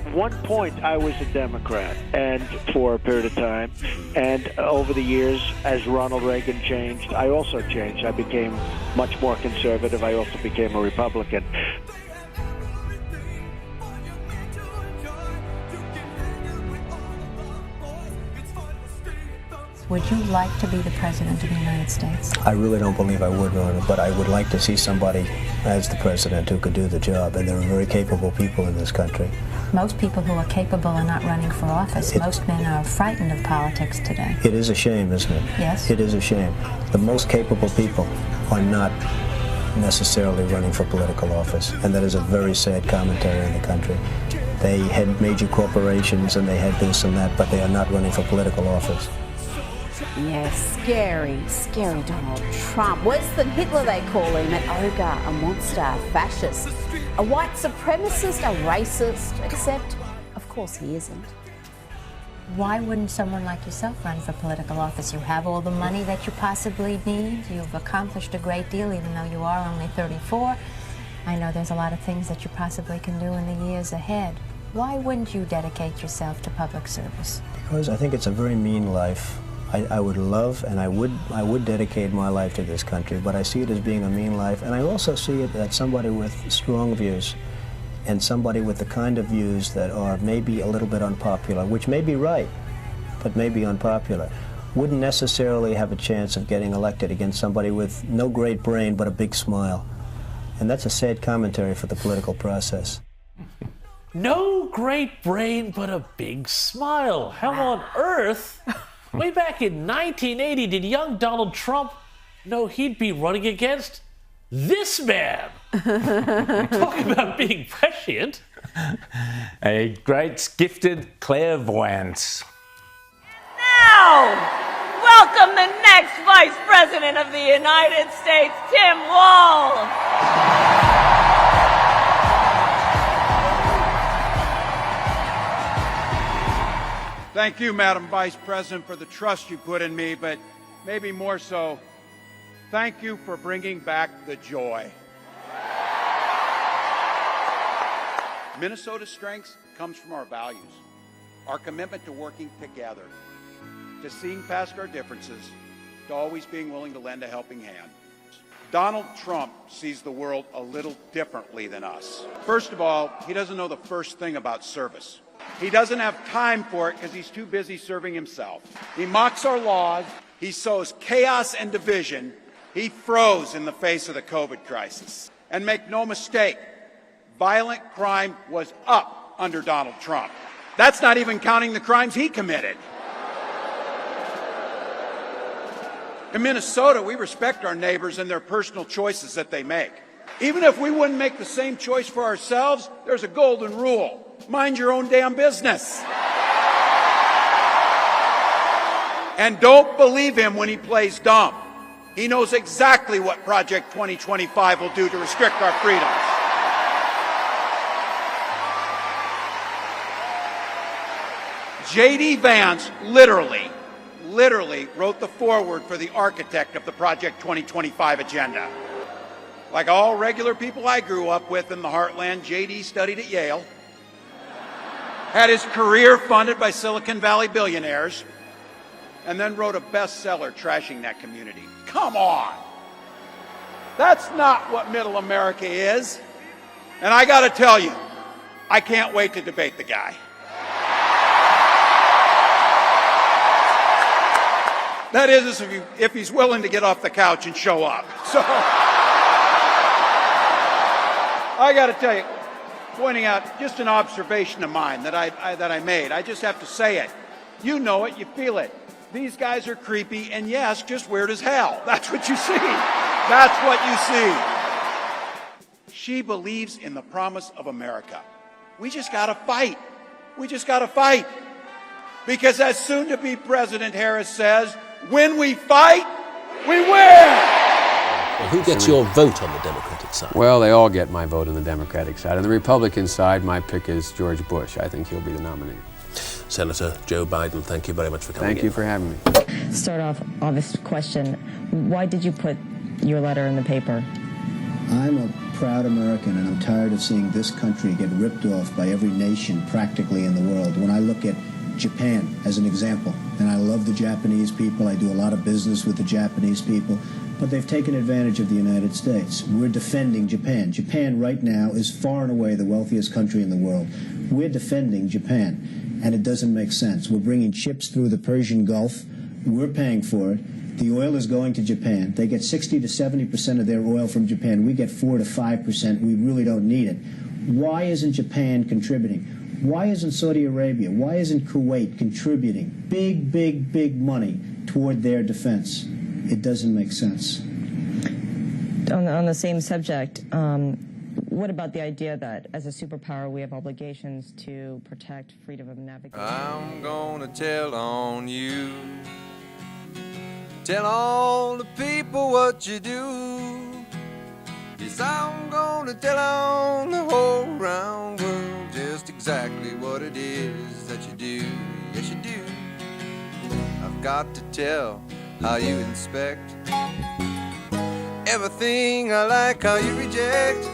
Democrat, and for a period of time, and over the years, as Ronald Reagan changed, I also changed. I became much more conservative. I also became a Republican. Would you like to be the President of the United States? I really don't believe I would, Rona, but I would like to see somebody as the president who could do the job, and there are very capable people in this country. Most people who are capable are not running for office. Most men are frightened of politics today. It is a shame, isn't it? Yes. It is a shame. The most capable people are not necessarily running for political office, and that is a very sad commentary in the country. They had major corporations and they had this and that, but they are not running for political office. Yes, scary Donald Trump. Worse than Hitler, they call him. An ogre, a monster, a fascist, a white supremacist, a racist, except, of course, he isn't. Why wouldn't someone like yourself run for political office? You have all the money that you possibly need. You've accomplished a great deal, even though you are only 34. I know there's a lot of things that you possibly can do in the years ahead. Why wouldn't you dedicate yourself to public service? Because I think it's a very mean life. I would love and I would dedicate my life to this country, but I see it as being a mean life, and I also see it as somebody with strong views and somebody with the kind of views that are maybe a little bit unpopular, which may be right, but may be unpopular, wouldn't necessarily have a chance of getting elected against somebody with no great brain but a big smile. And that's a sad commentary for the political process. No great brain but a big smile. How on earth? Way back in 1980, did young Donald Trump know he'd be running against this man? Talk about being prescient. A great gifted clairvoyance. Now, welcome the next Vice President of the United States, Tim Walz. Thank you, Madam Vice President, for the trust you put in me, but maybe more so, thank you for bringing back the joy. Minnesota's strength comes from our values, our commitment to working together, to seeing past our differences, to always being willing to lend a helping hand. Donald Trump sees the world a little differently than us. First of all, he doesn't know the first thing about service. He doesn't have time for it because he's too busy serving himself. He mocks our laws. He sows chaos and division. He froze in the face of the COVID crisis. And make no mistake, violent crime was up under Donald Trump. That's not even counting the crimes he committed. In Minnesota, we respect our neighbors and their personal choices that they make. Even if we wouldn't make the same choice for ourselves, there's a golden rule. Mind your own damn business. And don't believe him when he plays dumb. He knows exactly what Project 2025 will do to restrict our freedoms. J.D. Vance literally wrote the foreword for the architect of the Project 2025 agenda. Like all regular people I grew up with in the heartland, J.D. studied at Yale, had his career funded by Silicon Valley billionaires, and then wrote a bestseller trashing that community. Come on! That's not what middle America is. And I gotta tell you, I can't wait to debate the guy. That is, if he's willing to get off the couch and show up. So, I gotta tell you, pointing out just an observation of mine that I made. I just have to say it. You know it, you feel it. These guys are creepy and yes, just weird as hell. That's what you see. That's what you see. She believes in the promise of America. We just gotta fight. We just gotta fight. Because as soon-to-be President Harris says, when we fight, we win! Well, who gets your vote on the Democratic side? Well, they all get my vote on the Democratic side. On the Republican side, my pick is George Bush. I think he'll be the nominee. Senator Joe Biden, thank you very much for coming in. Thank you for having me. Start off, obvious question. Why did you put your letter in the paper? I'm a proud American, and I'm tired of seeing this country get ripped off by every nation practically in the world. When I look at Japan as an example, and I love the Japanese people, I do a lot of business with the Japanese people, but they've taken advantage of the United States. We're defending Japan. Japan right now is far and away the wealthiest country in the world. We're defending Japan, and it doesn't make sense. We're bringing ships through the Persian Gulf. We're paying for it. The oil is going to Japan. They get 60 to 70% of their oil from Japan. We get 4 to 5%. We really don't need it. Why isn't Japan contributing? Why isn't Saudi Arabia? Why isn't Kuwait contributing big, big, big money toward their defense? It doesn't make sense. On the same subject, what about the idea that as a superpower we have obligations to protect freedom of navigation? I'm gonna tell on you. Tell all the people what you do. Yes, I'm gonna tell on the whole round world just exactly what it is that you do. Yes, you do. I've got to tell how you inspect everything I like, how you reject.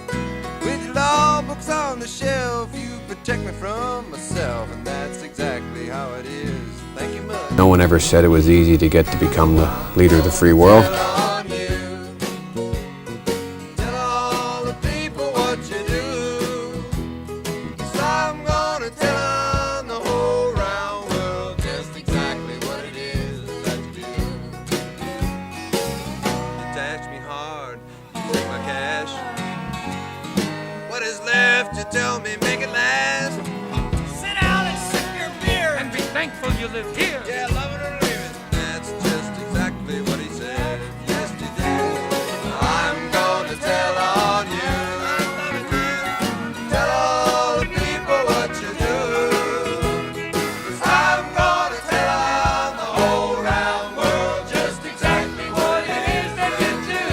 With your law books on the shelf, you protect me from myself, and that's exactly how it is. Thank you much. No one ever said it was easy to get to become the leader of the free world. Tell me, make it last. Sit down and sip your beer and be thankful you live here. Yeah, love it or leave it. That's just exactly what he said. Yes, he did. I'm gonna tell on you. Tell all the people what you do. 'Cause I'm gonna tell on the whole round world just exactly what it is that you do.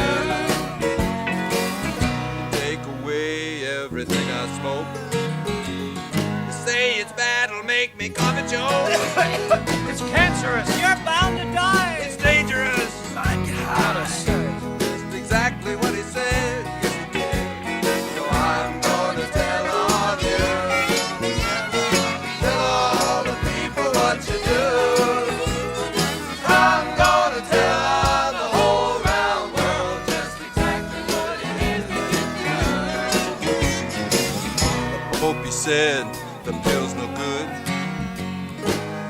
Take away everything I smoke. You say it's bad, it'll make me cough and choke. It's cancerous. You're bound to die. It's dangerous. I'd get out of sight. That's exactly what he said. Yes, he did. So I'm gonna tell on you. Tell all the people what you do. I'm gonna tell on the whole round world just exactly what it is that you do. I hope he said the pill's no good.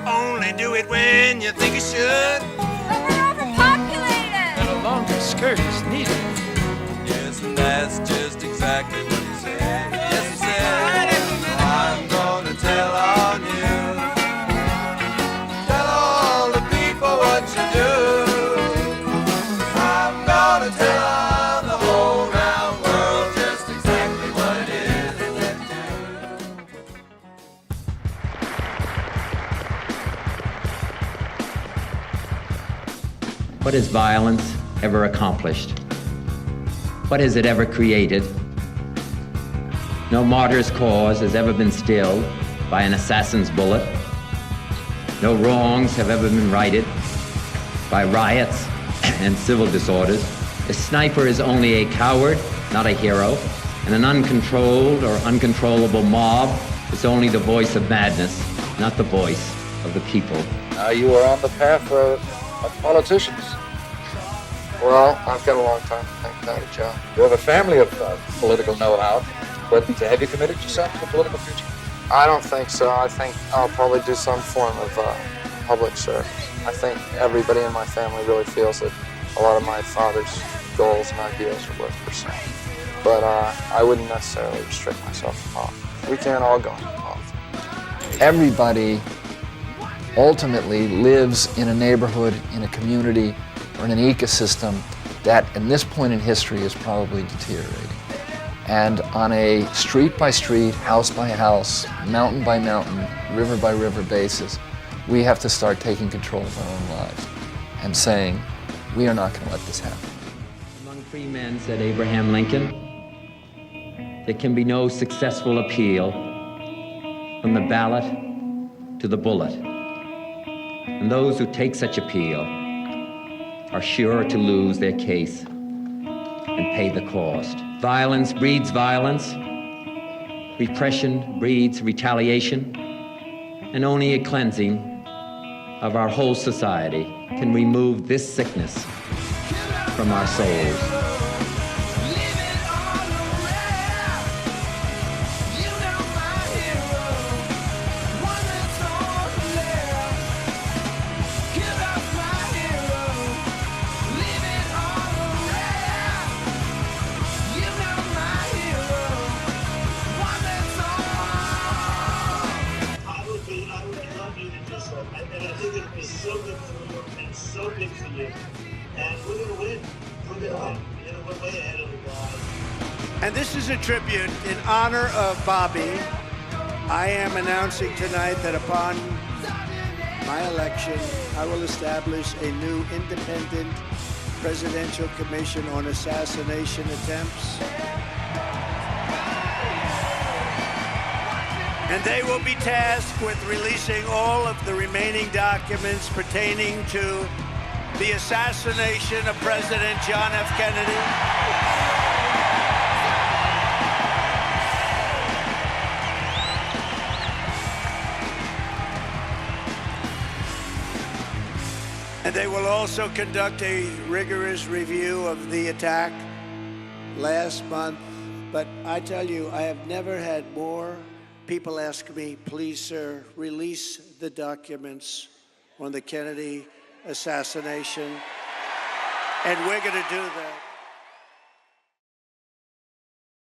Only do it when you think you should. But we're overpopulated. And a longer skirt is needed. Yes, and that's just exactly what he said. Yes, he said. I'm gonna tell on you. Tell all the people what you do. I'm gonna tell on the whole round world just exactly what it is that you do. What has violence ever accomplished? What has it ever created? No martyr's cause has ever been stilled by an assassin's bullet. No wrongs have ever been righted by riots and civil disorders. A sniper is only a coward, not a hero, and an uncontrolled or uncontrollable mob is only the voice of madness, not the voice of the people. You are on the path of politicians. Well, I've got a long time to think about it, Joe. You have a family of political know-how, but have you committed yourself to the political future? I don't think so. I think I'll probably do some form of public service. I think everybody in my family really feels that a lot of my father's goals and ideals are worth pursuing. But I wouldn't necessarily restrict myself to politics. We can't all go into politics. Everybody ultimately lives in a neighborhood, in a community, or in an ecosystem that, in this point in history, is probably deteriorating. And on a street-by-street, house-by-house, mountain-by-mountain, river-by-river basis, we have to start taking control of our own lives and saying, we are not going to let this happen. Among free men, said Abraham Lincoln, there can be no successful appeal from the ballot to the bullet. And those who take such appeal are sure to lose their case and pay the cost. Violence breeds violence. Repression breeds retaliation. And only a cleansing of our whole society can remove this sickness from our souls. And I think it'll be so good for you and so big for you. And we're going to win. We're going to win. You know, we're way ahead of the guys. And this is a tribute in honor of Bobby. I am announcing tonight that upon my election, I will establish a new independent presidential commission on assassination attempts. And they will be tasked with releasing all of the remaining documents pertaining to the assassination of President John F. Kennedy. And they will also conduct a rigorous review of the attack last month. But I tell you, I have never had more people ask me, please, sir, release the documents on the Kennedy assassination. And we're going to do that.